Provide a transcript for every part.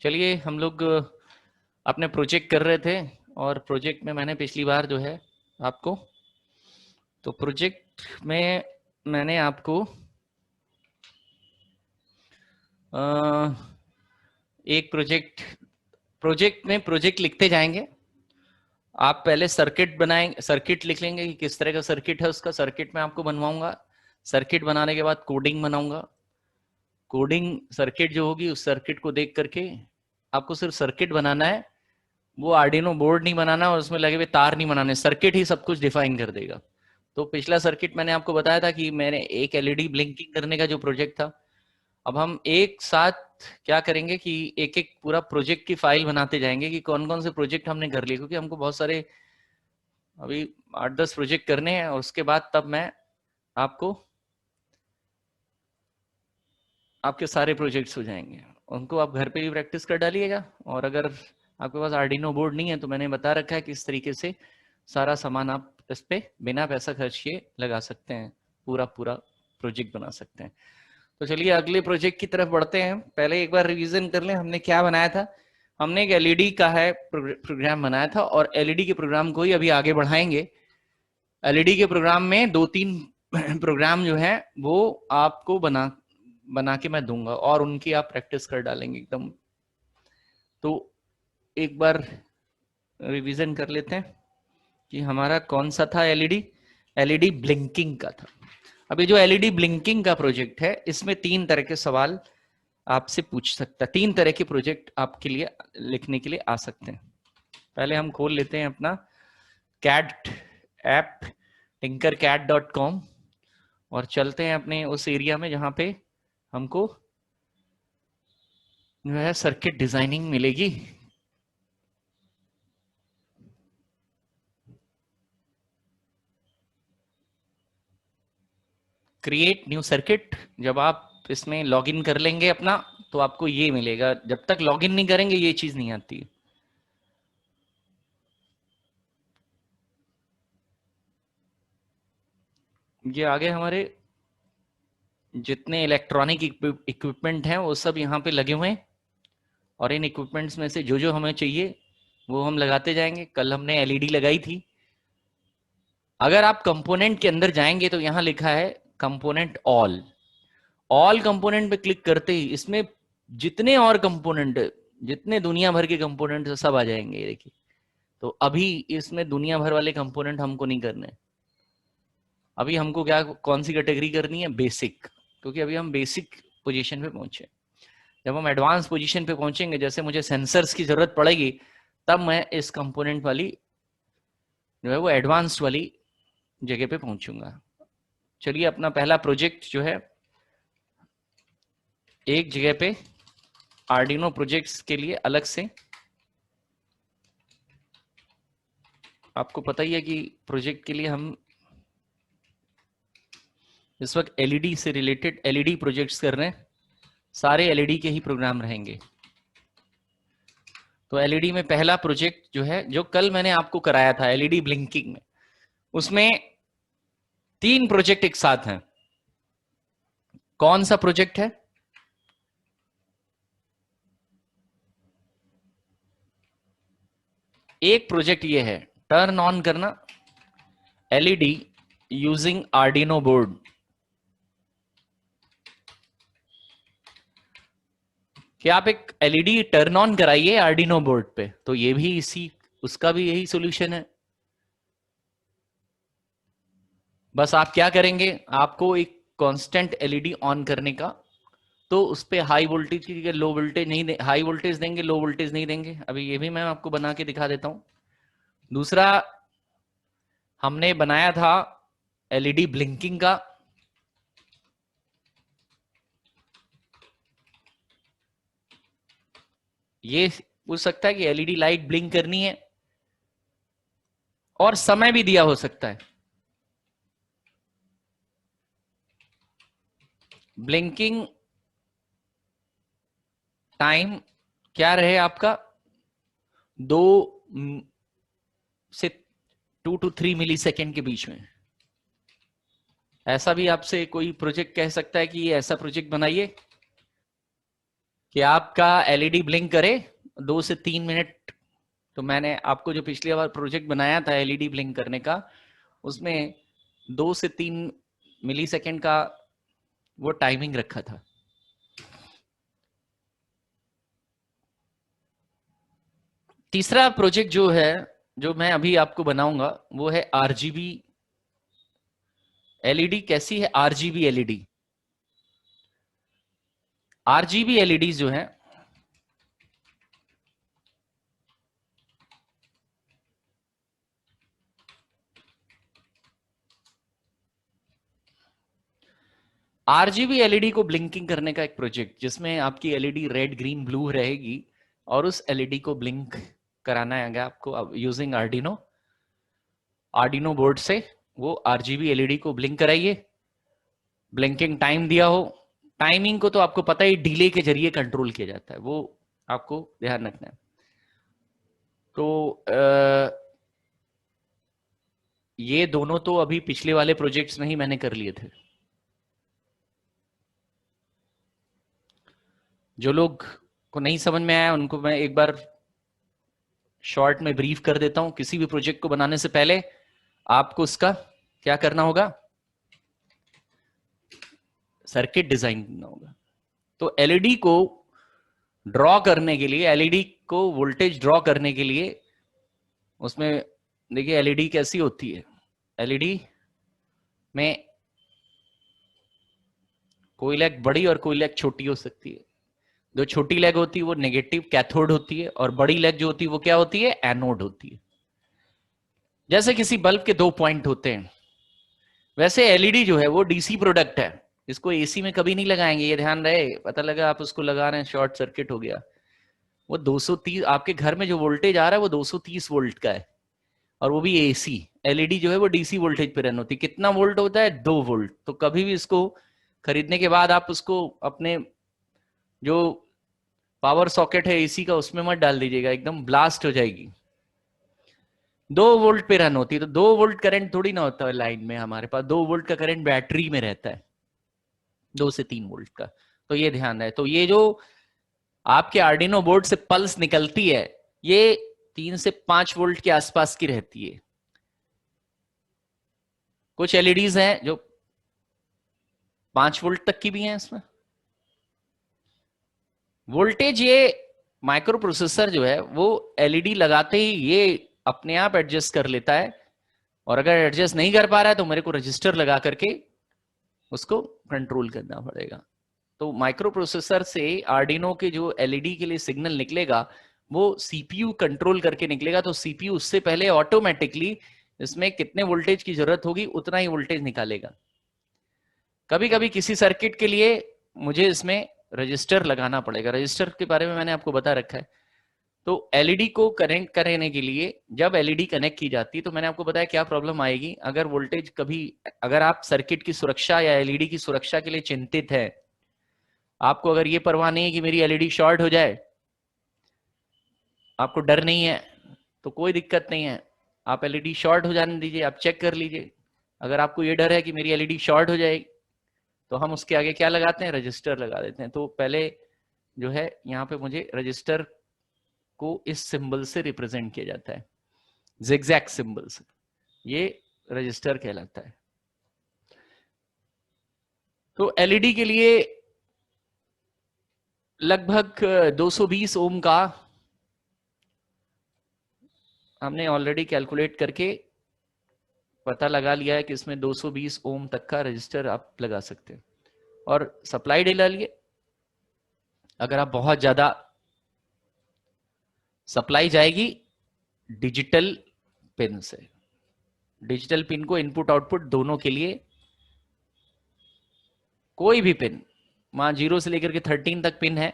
चलिए हम लोग अपने प्रोजेक्ट कर रहे थे और प्रोजेक्ट में मैंने पिछली बार जो है आपको तो प्रोजेक्ट में मैंने आपको एक प्रोजेक्ट में प्रोजेक्ट लिखते जाएंगे। आप पहले सर्किट बनाएंगे, सर्किट लिख लेंगे कि किस तरह का सर्किट है, उसका सर्किट में आपको बनवाऊंगा। सर्किट बनाने के बाद कोडिंग बनाऊंगा। कोडिंग सर्किट जो होगी उस सर्किट को देख करके आपको सिर्फ सर्किट बनाना है, वो आर्डिनो बोर्ड नहीं बनाना और उसमें लगे हुए तार नहीं बनाने, सर्किट ही सब कुछ डिफाइन कर देगा। तो पिछला सर्किट मैंने आपको बताया था कि मैंने एक एलईडी ब्लिंकिंग करने का जो प्रोजेक्ट था, अब हम एक साथ क्या करेंगे कि एक एक पूरा प्रोजेक्ट की फाइल बनाते जाएंगे कि कौन कौन से प्रोजेक्ट हमने कर लिए, क्योंकि हमको बहुत सारे अभी 8-10 प्रोजेक्ट करने हैं और उसके बाद तब मैं आपको आपके सारे प्रोजेक्ट्स हो जाएंगे, उनको आप घर पे भी प्रैक्टिस कर डालिएगा। और अगर आपके पास आर्डिनो बोर्ड नहीं है तो मैंने बता रखा है कि इस तरीके से सारा सामान आप इस पे बिना पैसा खर्च किए लगा सकते हैं, पूरा पूरा प्रोजेक्ट बना सकते हैं। तो चलिए अगले प्रोजेक्ट की तरफ बढ़ते हैं। पहले एक बार रिवीजन कर लें हमने क्या बनाया था। हमने एक एलईडी का है प्रोग्राम बनाया था और एलईडी के प्रोग्राम को ही अभी आगे बढ़ाएंगे। एलईडी के प्रोग्राम में 2-3 प्रोग्राम जो है वो आपको बना के मैं दूंगा और उनकी आप प्रैक्टिस कर डालेंगे एकदम। तो एक बार रिवीजन कर लेते हैं कि हमारा कौन सा था एलईडी ब्लिंकिंग का था। अभी जो एलईडी ब्लिंकिंग का प्रोजेक्ट है इसमें 3 तरह के सवाल आपसे पूछ सकता है, 3 तरह के प्रोजेक्ट आपके लिए लिखने के लिए आ सकते हैं। पहले हम खोल लेते हैं अपना कैट ऐप tinkercad.com और चलते हैं अपने उस एरिया में जहां पे हमको जो है सर्किट डिजाइनिंग मिलेगी। क्रिएट न्यू सर्किट, जब आप इसमें लॉगिन कर लेंगे अपना तो आपको ये मिलेगा, जब तक लॉगिन नहीं करेंगे ये चीज नहीं आती। ये आगे हमारे जितने इलेक्ट्रॉनिक इक्विपमेंट हैं वो सब यहाँ पे लगे हुए हैं और इन इक्विपमेंट्स में से जो जो हमें चाहिए वो हम लगाते जाएंगे। कल हमने एलईडी लगाई थी। अगर आप कंपोनेंट के अंदर जाएंगे तो यहाँ लिखा है कंपोनेंट ऑल कंपोनेंट पे क्लिक करते ही इसमें जितने और कंपोनेंट, जितने दुनिया भर के कंपोनेंट सब आ जाएंगे। देखिए, तो अभी इसमें दुनिया भर वाले कंपोनेंट हमको नहीं करने। अभी हमको क्या कौन सी कैटेगरी करनी है, बेसिक, क्योंकि अभी हम बेसिक पोजीशन पे पहुंचे। जब हम एडवांस पोजीशन पे पहुंचेंगे, जैसे मुझे सेंसर्स की जरूरत पड़ेगी, तब मैं इस कंपोनेंट वाली जो है वो एडवांस्ड वाली जगह पे पहुंचूंगा। चलिए अपना पहला प्रोजेक्ट जो है एक जगह पे आर्डिनो प्रोजेक्ट्स के लिए अलग से, आपको पता ही है कि प्रोजेक्ट के लिए हम इस वक्त एलईडी से रिलेटेड एलईडी प्रोजेक्ट्स कर रहे हैं, सारे एलईडी के ही प्रोग्राम रहेंगे। तो एलईडी में पहला प्रोजेक्ट जो है, जो कल मैंने आपको कराया था एलईडी ब्लिंकिंग में, उसमें 3 प्रोजेक्ट एक साथ हैं। कौन सा प्रोजेक्ट है? एक प्रोजेक्ट ये है, टर्न ऑन करना एलईडी यूजिंग आर्डिनो बोर्ड। कि आप एक एलईडी टर्न ऑन कराइए आर्डिनो बोर्ड पे, तो ये भी इसी उसका भी यही सॉल्यूशन है। बस आप क्या करेंगे, आपको एक कांस्टेंट एलईडी ऑन करने का, तो उस पे हाई वोल्टेज की लो वोल्टेज नहीं, हाई वोल्टेज देंगे लो वोल्टेज नहीं देंगे। अभी ये भी मैं आपको बना के दिखा देता हूं। दूसरा हमने बनाया था एलईडी ब्लिंकिंग का। ये पूछ सकता है कि एलईडी लाइट ब्लिंक करनी है और समय भी दिया हो सकता है। ब्लिंकिंग टाइम क्या रहे आपका, 2 से 2 to 3 मिली सेकेंड के बीच में। ऐसा भी आपसे कोई प्रोजेक्ट कह सकता है कि ये ऐसा प्रोजेक्ट बनाइए कि आपका एलईडी ब्लिंक करे 2 से 3 मिनट। तो मैंने आपको जो पिछली बार प्रोजेक्ट बनाया था एलईडी ब्लिंक करने का, उसमें 2 से 3 मिलीसेकंड का वो टाइमिंग रखा था। तीसरा प्रोजेक्ट जो है, जो मैं अभी आपको बनाऊंगा, वो है आरजीबी एलईडी। कैसी है आरजीबी एलईडी? आरजीबी एलईडी जो है, आरजीबी एलईडी को ब्लिंकिंग करने का एक प्रोजेक्ट, जिसमें आपकी एलईडी रेड ग्रीन ब्लू रहेगी और उस एलईडी को ब्लिंक कराना है आपको यूजिंग आर्डिनो। आर्डिनो बोर्ड से वो आरजीबी एलईडी को ब्लिंक कराइए। ब्लिंकिंग टाइम दिया हो, टाइमिंग को तो आपको पता ही डिले के जरिए कंट्रोल किया जाता है, वो आपको ध्यान रखना है। तो ये दोनों तो अभी पिछले वाले प्रोजेक्ट्स में ही मैंने कर लिए थे। जो लोग को नहीं समझ में आया उनको मैं एक बार शॉर्ट में ब्रीफ कर देता हूं। किसी भी प्रोजेक्ट को बनाने से पहले आपको उसका क्या करना होगा? सर्किट डिजाइन करना होगा। तो एलईडी को ड्रॉ करने के लिए, एलईडी को वोल्टेज ड्रॉ करने के लिए, उसमें देखिए एलईडी कैसी होती है। एलईडी में कोई लेग बड़ी और कोई लेग छोटी हो सकती है। जो छोटी लेग होती है वो नेगेटिव कैथोड होती है, और बड़ी लेग जो होती है वो क्या होती है? एनोड होती है। जैसे किसी बल्ब के 2 पॉइंट होते हैं, वैसे एलईडी जो है वो डीसी प्रोडक्ट है। इसको एसी में कभी नहीं लगाएंगे, ये ध्यान रहे। पता लगा आप उसको लगा रहे हैं, शॉर्ट सर्किट हो गया। वो 230, आपके घर में जो वोल्टेज आ रहा है वो 230 वोल्ट का है, और वो भी एसी। एलईडी जो है वो डीसी वोल्टेज पे रन होती है। कितना वोल्ट होता है? 2 वोल्ट। तो कभी भी इसको खरीदने के बाद आप उसको अपने जो पावर सॉकेट है एसी का उसमें मत डाल दीजिएगा, एकदम ब्लास्ट हो जाएगी। 2 वोल्ट पे रन होती है। तो 2 वोल्ट करंट थोड़ी ना होता है लाइन में, हमारे पास 2 वोल्ट का करंट बैटरी में रहता है, 2 से 3 वोल्ट का। तो ये ध्यान है। तो ये जो आपके आर्डिनो बोर्ड से पल्स निकलती है, ये 3 से 5 वोल्ट के आसपास की रहती है। कुछ एलईडीज हैं जो 5 वोल्ट तक की भी हैं। इसमें वोल्टेज, ये माइक्रो प्रोसेसर जो है वो एलईडी लगाते ही ये अपने आप एडजस्ट कर लेता है, और अगर एडजस्ट नहीं कर पा रहा है तो मेरे को रजिस्टर लगा करके उसको कंट्रोल करना पड़ेगा। तो माइक्रो प्रोसेसर से आर्डिनो के जो एलईडी के लिए सिग्नल निकलेगा वो सीपीयू कंट्रोल करके निकलेगा। तो सीपीयू उससे पहले ऑटोमेटिकली इसमें कितने वोल्टेज की जरूरत होगी उतना ही वोल्टेज निकालेगा। कभी कभी किसी सर्किट के लिए मुझे इसमें रजिस्टर लगाना पड़ेगा। रजिस्टर के बारे में मैंने आपको बता रखा है। तो एलईडी को कनेक्ट करने के लिए जब एलईडी कनेक्ट की जाती है तो मैंने आपको बताया क्या प्रॉब्लम आएगी। अगर वोल्टेज कभी, अगर आप सर्किट की सुरक्षा या एलईडी की सुरक्षा के लिए चिंतित है, आपको अगर ये परवाह नहीं है कि मेरी एलईडी शॉर्ट हो जाए, आपको डर नहीं है, तो कोई दिक्कत नहीं है। आप एलईडी शॉर्ट हो जाने दीजिए, आप चेक कर लीजिए। अगर आपको ये डर है कि मेरी एलईडी शॉर्ट हो जाएगी, तो हम उसके आगे क्या लगाते हैं? रजिस्टर लगा देते हैं। तो पहले जो है यहाँ पे मुझे रजिस्टर को इस सिंबल से रिप्रेजेंट किया जाता है, जिगजैग सिंबल से। ये रजिस्टर कहलाता है। तो एलईडी के लिए लगभग 220 ओम का हमने ऑलरेडी कैलकुलेट करके पता लगा लिया है कि इसमें 220 ओम तक का रजिस्टर आप लगा सकते हैं। और सप्लाई डे डालिए। अगर आप बहुत ज्यादा सप्लाई जाएगी डिजिटल पिन से, डिजिटल पिन को इनपुट आउटपुट दोनों के लिए, कोई भी पिन, वहां 0 से लेकर के 13 तक पिन है,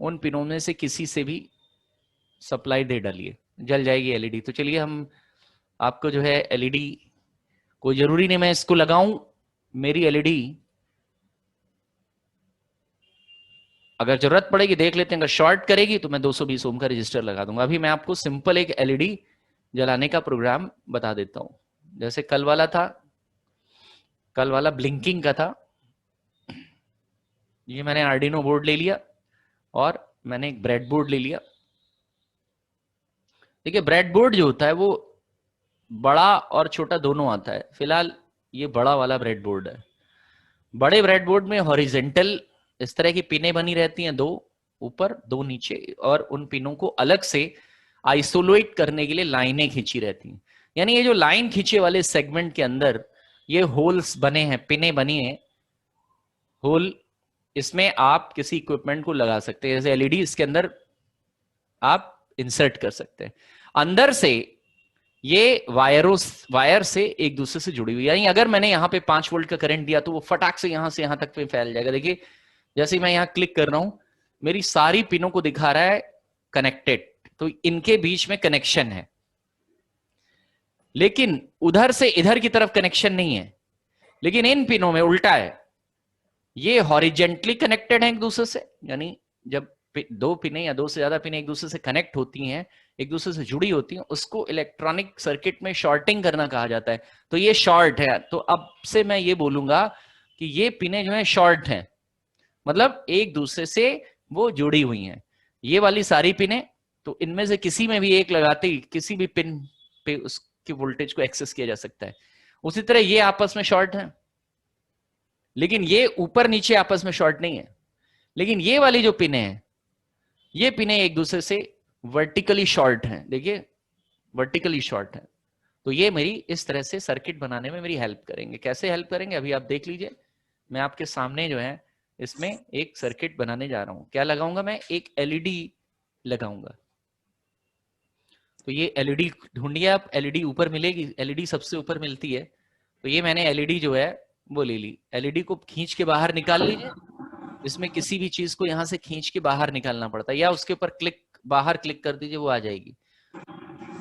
उन पिनों में से किसी से भी सप्लाई दे डालिए, जल जाएगी एलईडी। तो चलिए हम आपको जो है एलईडी, कोई जरूरी नहीं मैं इसको लगाऊं, मेरी एलईडी अगर जरूरत पड़ेगी देख लेते हैं, अगर शॉर्ट करेगी तो मैं 220 ओम का रजिस्टर लगा दूंगा। अभी मैं आपको सिंपल एक एलईडी जलाने का प्रोग्राम बता देता हूं। जैसे कल वाला था, कल वाला ब्लिंकिंग का था। ये मैंने आर्डिनो बोर्ड ले लिया और मैंने एक ब्रेड बोर्ड ले लिया। देखिए ब्रेड बोर्ड जो होता है वो बड़ा और छोटा दोनों आता है। फिलहाल ये बड़ा वाला ब्रेड बोर्ड है। बड़े ब्रेड बोर्ड में हॉरिजेंटल इस तरह की पिनें बनी रहती हैं, दो ऊपर दो नीचे, और उन पिनों को अलग से आइसोलेट करने के लिए लाइनें खींची रहती हैं। यानी ये जो लाइन खींचे वाले सेगमेंट के अंदर ये होल्स बने हैं, पिनें बनी हैं, होल, इसमें आप किसी इक्विपमेंट को लगा सकते हैं। जैसे एलईडी इसके अंदर आप इंसर्ट कर सकते हैं। अंदर से ये वायर से एक दूसरे से जुड़ी हुई, यानी अगर मैंने यहाँ पे 5 वोल्ट का करंट दिया तो वो फटाक से यहां तक पे फैल जाएगा। देखिए जैसे मैं यहाँ क्लिक कर रहा हूं, मेरी सारी पिनों को दिखा रहा है कनेक्टेड, तो इनके बीच में कनेक्शन है। लेकिन उधर से इधर की तरफ कनेक्शन नहीं है, लेकिन इन पिनों में उल्टा है, ये हॉरिजेंटली कनेक्टेड है एक दूसरे से। यानी जब दो पिनें या दो से ज्यादा पिनें एक दूसरे से कनेक्ट होती हैं, एक दूसरे से जुड़ी होती हैं, उसको इलेक्ट्रॉनिक सर्किट में शॉर्टिंग करना कहा जाता है। तो ये शॉर्ट है। तो अब से मैं ये बोलूंगा कि ये पिनें जो है शॉर्ट हैं, मतलब एक दूसरे से वो जुड़ी हुई हैं। ये वाली सारी पिनें, तो इनमें से किसी में भी एक लगाते ही किसी भी पिन पे उसकी वोल्टेज को एक्सेस किया जा सकता है। उसी तरह ये आपस में शॉर्ट है, लेकिन ये ऊपर नीचे आपस में शॉर्ट नहीं है। लेकिन ये वाली जो पिनें हैं, ये पिनें एक दूसरे से वर्टिकली शॉर्ट हैं। देखिए वर्टिकली शॉर्ट है। तो ये मेरी इस तरह से सर्किट बनाने में मेरी हेल्प करेंगे। कैसे हेल्प करेंगे अभी आप देख लीजिए। मैं आपके सामने जो है इसमें एक सर्किट बनाने जा रहा हूं। क्या लगाऊंगा मैं? एक एलईडी लगाऊंगा। तो ये एलईडी ढूंढिए आप, एलईडी ऊपर मिलेगी, एलईडी सबसे ऊपर मिलती है। तो ये मैंने एलईडी जो है वो ले ली। एलईडी को खींच के बाहर निकाल लीजिए। इसमें किसी भी चीज को यहां से खींच के बाहर निकालना पड़ता है, या उसके ऊपर बाहर क्लिक कर दीजिए, वो आ जाएगी।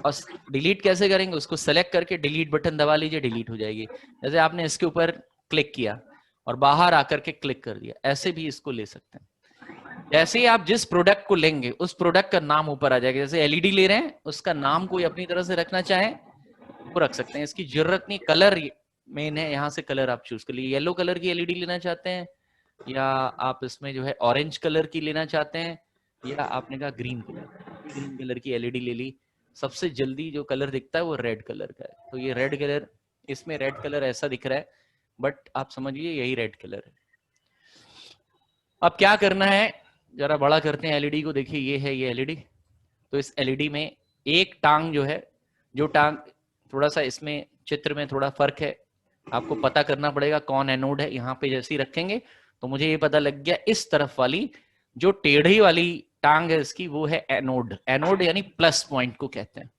और डिलीट कैसे करेंगे? उसको सेलेक्ट करके डिलीट बटन दबा लीजिए, डिलीट हो जाएगी। जैसे आपने इसके ऊपर क्लिक किया और बाहर आकर के क्लिक कर दिया, ऐसे भी इसको ले सकते हैं। जैसे ही आप जिस प्रोडक्ट को लेंगे उस प्रोडक्ट का नाम ऊपर आ जाएगा। जैसे एलईडी ले रहे हैं, उसका नाम कोई अपनी तरह से रखना चाहे वो रख सकते हैं, इसकी जरूरत नहीं। कलर मेन है, यहाँ से कलर आप चूज कर लीजिए। येलो कलर की एलईडी लेना चाहते हैं, या आप इसमें जो है ऑरेंज कलर की लेना चाहते हैं, या आपने कहा ग्रीन कलर की एलईडी ले ली। सबसे जल्दी जो कलर दिखता है वो रेड कलर का है। तो ये रेड कलर, इसमें रेड कलर ऐसा दिख रहा है, बट आप समझिए यही रेड कलर है। अब क्या करना है, जरा बड़ा करते हैं एलईडी को। देखिए ये है ये एलईडी। तो इस एलईडी में एक टांग जो है, जो टांग थोड़ा सा इसमें चित्र में थोड़ा फर्क है, आपको पता करना पड़ेगा कौन एनोड है। यहाँ पे जैसे ही रखेंगे तो मुझे ये पता लग गया, इस तरफ वाली जो टेढ़ी वाली टांग है इसकी, वो है एनोड। एनोड यानी प्लस पॉइंट को कहते हैं।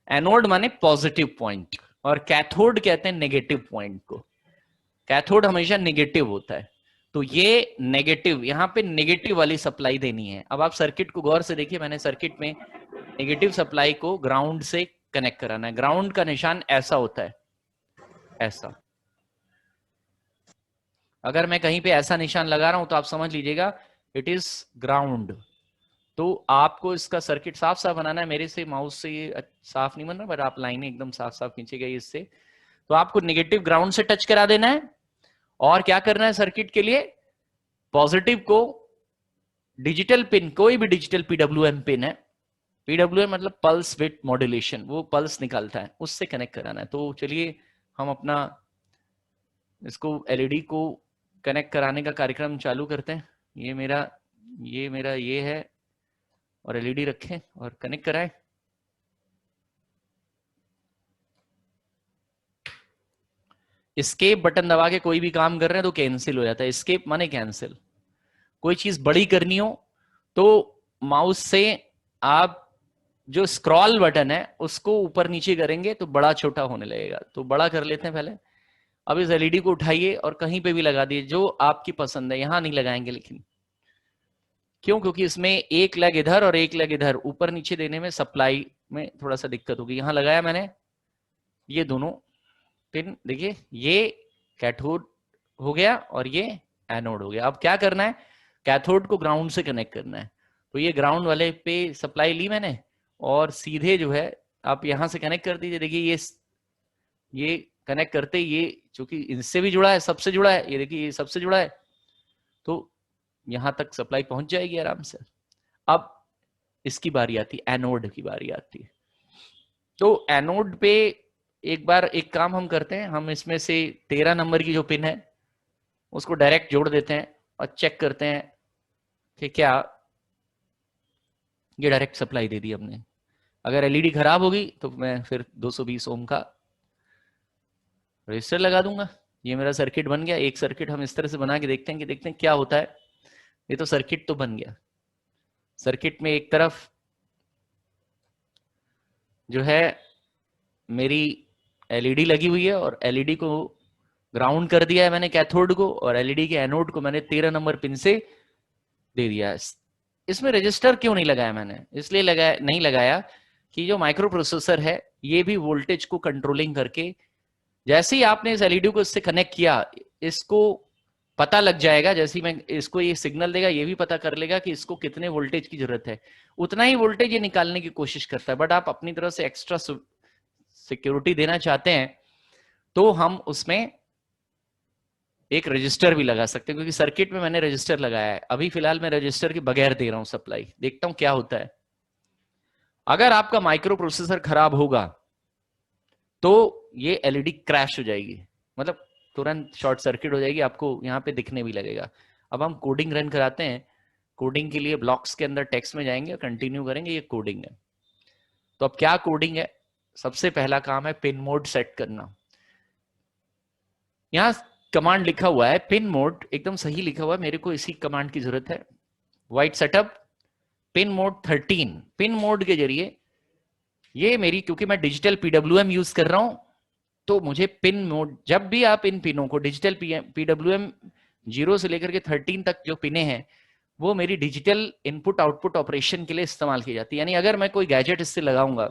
एनोड माने पॉजिटिव पॉइंट, और कैथोड कहते हैं नेगेटिव पॉइंट को। कैथोड हमेशा नेगेटिव होता है। तो ये नेगेटिव, यहाँ पे नेगेटिव वाली सप्लाई देनी है। अब आप सर्किट को गौर से देखिए, मैंने सर्किट में नेगेटिव सप्लाई को ग्राउंड से कनेक्ट कराना है। ग्राउंड का निशान ऐसा होता है, ऐसा। अगर मैं कहीं पे ऐसा निशान लगा रहा हूं तो आप समझ लीजिएगा इट इज ग्राउंड। तो आपको इसका सर्किट साफ साफ बनाना है। मेरे से माउस से ये साफ नहीं बन रहा, बट आप लाइनें एकदम साफ साफ खींची गई इससे। तो आपको नेगेटिव ग्राउंड से टच करा देना है, और क्या करना है सर्किट के लिए, पॉजिटिव को डिजिटल पिन, कोई भी डिजिटल पीडब्ल्यूएम पिन है, पीडब्ल्यूएम मतलब पल्स विथ मॉड्यूलेशन, वो पल्स निकालता है, उससे कनेक्ट कराना है। तो चलिए हम अपना इसको एलईडी को कनेक्ट कराने का कार्यक्रम चालू करते हैं। ये मेरा ये है, और एलईडी रखें और कनेक्ट कराएं। एस्केप बटन दबा के कोई भी काम कर रहे हैं तो कैंसिल हो जाता है। एस्केप माने कैंसिल। कोई चीज बड़ी करनी हो तो माउस से आप जो स्क्रॉल बटन है उसको ऊपर नीचे करेंगे तो बड़ा छोटा होने लगेगा। तो बड़ा कर लेते हैं पहले। अब इस एलईडी को उठाइए और कहीं पे भी लगा दिए जो आपकी पसंद है। यहां नहीं लगाएंगे, लेकिन क्यों? क्योंकि इसमें एक लेग इधर और एक लेग इधर, ऊपर नीचे देने में सप्लाई में थोड़ा सा दिक्कत होगी। यहां लगाया मैंने, ये दोनों पिन देखिए, ये कैथोड हो गया और ये एनोड हो गया। अब क्या करना है, कैथोड को ग्राउंड से कनेक्ट करना है। तो ये ग्राउंड वाले पे सप्लाई ली मैंने, और सीधे जो है आप यहां से कनेक्ट कर दीजिए। देखिए ये कनेक्ट करते, ये चूंकि इनसे भी जुड़ा है, सबसे जुड़ा है, ये देखिए ये सबसे जुड़ा है, तो यहां तक सप्लाई पहुंच जाएगी आराम से। अब इसकी बारी आती है, एनोड की बारी आती है। तो एनोड पे एक बार एक काम हम करते हैं, हम इसमें से 13 नंबर की जो पिन है उसको डायरेक्ट जोड़ देते हैं और चेक करते हैं कि क्या ये डायरेक्ट सप्लाई दे दी हमने। अगर एलईडी खराब होगी तो मैं फिर 220 ओम का रजिस्टर लगा दूंगा। ये मेरा सर्किट बन गया। एक सर्किट हम इस तरह से बना के देखते हैं कि देखते हैं क्या होता है। ये तो सर्किट तो बन गया। सर्किट में एक तरफ जो है मेरी एलईडी लगी हुई है और एलईडी को ग्राउंड कर दिया है मैंने कैथोड को, और एलईडी के एनोड को मैंने 13 नंबर पिन से दे दिया है। इसमें रजिस्टर क्यों नहीं लगाया मैंने? इसलिए लगाया नहीं लगाया कि जो माइक्रो प्रोसेसर है ये भी वोल्टेज को कंट्रोलिंग करके, जैसे ही आपने इस एलईडी को इससे कनेक्ट किया, इसको पता लग जाएगा, जैसे ही मैं इसको ये सिग्नल देगा ये भी पता कर लेगा कि इसको कितने वोल्टेज की जरूरत है, उतना ही वोल्टेज ये निकालने की कोशिश करता है। बट आप अपनी तरफ से एक्स्ट्रा सिक्योरिटी देना चाहते हैं तो हम उसमें एक रजिस्टर भी लगा सकते हैं, क्योंकि सर्किट में मैंने रजिस्टर लगाया है। अभी फिलहाल मैं रजिस्टर के बगैर दे रहा हूं सप्लाई, देखता हूं क्या होता है। अगर आपका माइक्रो प्रोसेसर खराब होगा तो ये एलईडी क्रैश हो जाएगी, मतलब तुरंत शॉर्ट सर्किट हो जाएगी, आपको यहाँ पे दिखने भी लगेगा। अब हम कोडिंग रन कराते हैं। कोडिंग के लिए ब्लॉक्स के अंदर टेक्स्ट में जाएंगे, कंटिन्यू करेंगे। ये कोडिंग है। तो अब क्या कोडिंग है? सबसे पहला काम है पिन मोड सेट करना। यहाँ कमांड लिखा हुआ है पिन मोड, एकदम सही लिखा हुआ है, मेरे को इसी कमांड की जरूरत है। White setup pin mode 13। Pin mode के जरिए ये मेरी, क्योंकि मैं डिजिटल पीडब्ल्यूएम यूज कर रहा हूं, तो मुझे पिन मोड, जब भी आप इन पिनों को डिजिटल पीडब्ल्यूएम 0 से लेकर के 13 तक जो पिने हैं वो मेरी डिजिटल इनपुट आउटपुट ऑपरेशन के लिए इस्तेमाल की जाती है। यानी अगर मैं कोई गैजेट इससे लगाऊंगा,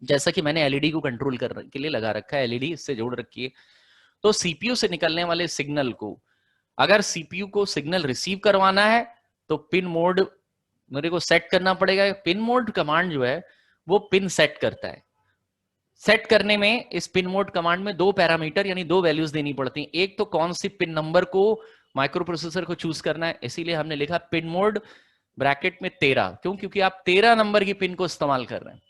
जैसा कि मैंने एलईडी को कंट्रोल करने के लिए लगा रखा है, एलईडी इससे जोड़ रखी है, तो सीपीयू से निकलने वाले सिग्नल को, अगर सीपीयू को सिग्नल रिसीव करवाना है तो पिन मोड मेरे को सेट करना पड़ेगा। पिन मोड कमांड जो है वो पिन सेट करता है। सेट करने में इस पिन मोड कमांड में 2 पैरामीटर यानी 2 वैल्यूज देनी पड़ती हैं। एक तो कौन सी पिन नंबर को माइक्रो प्रोसेसर को चूज करना है, इसीलिए हमने लिखा पिन मोड ब्रैकेट में 13। क्यों? क्योंकि आप 13 नंबर की पिन को इस्तेमाल कर रहे हैं।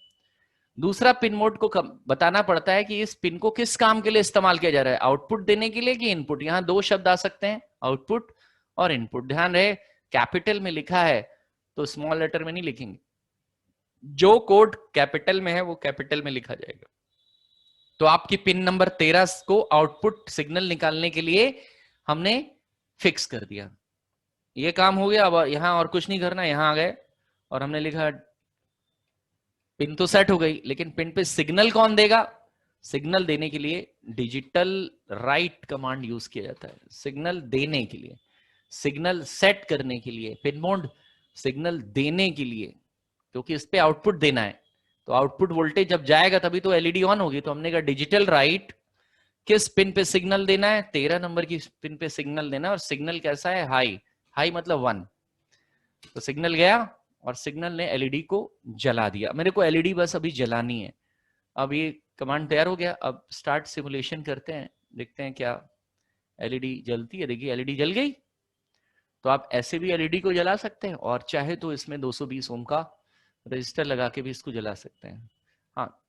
दूसरा पिन मोड को बताना पड़ता है कि इस पिन को किस काम के लिए इस्तेमाल किया जा रहा है, आउटपुट देने के लिए कि इनपुट। यहां 2 शब्द आ सकते हैं, आउटपुट और इनपुट। ध्यान रहे कैपिटल में लिखा है तो स्मॉल लेटर में नहीं लिखेंगे, जो कोड कैपिटल में है वो कैपिटल में लिखा जाएगा। तो आपकी पिन नंबर 13 को आउटपुट सिग्नल निकालने के लिए हमने फिक्स कर दिया। ये काम हो गया। अब यहां और कुछ नहीं करना, यहां आ गए और हमने लिखा पिन तो सेट हो गई, लेकिन पिन पे सिग्नल कौन देगा? सिग्नल देने के लिए डिजिटल राइट कमांड यूज किया जाता है। सिग्नल देने के लिए, सिग्नल सेट करने के लिए, पिन मोड सिग्नल देने के लिए, क्योंकि इस पे आउटपुट देना है। तो आउटपुट वोल्टेज जब जाएगा तभी तो एलईडी ऑन होगी। तो हमने कहा डिजिटल राइट, किस पिन पे सिग्नल देना है? 13 नंबर की पिन पे सिग्नल देना है। और सिग्नल कैसा है? हाई। हाई मतलब 1। तो सिग्नल गया और सिग्नल ने एलईडी को जला दिया। मेरे को एलईडी बस अभी जलानी है। अब ये कमांड तैयार हो गया। अब स्टार्ट सिमुलेशन करते हैं, देखते हैं क्या एलईडी जलती है। देखिए एलईडी जल गई। तो आप ऐसे भी एलईडी को जला सकते हैं और चाहे तो इसमें 220 ओम का रजिस्टर लगा के भी इसको जला सकते हैं। हाँ,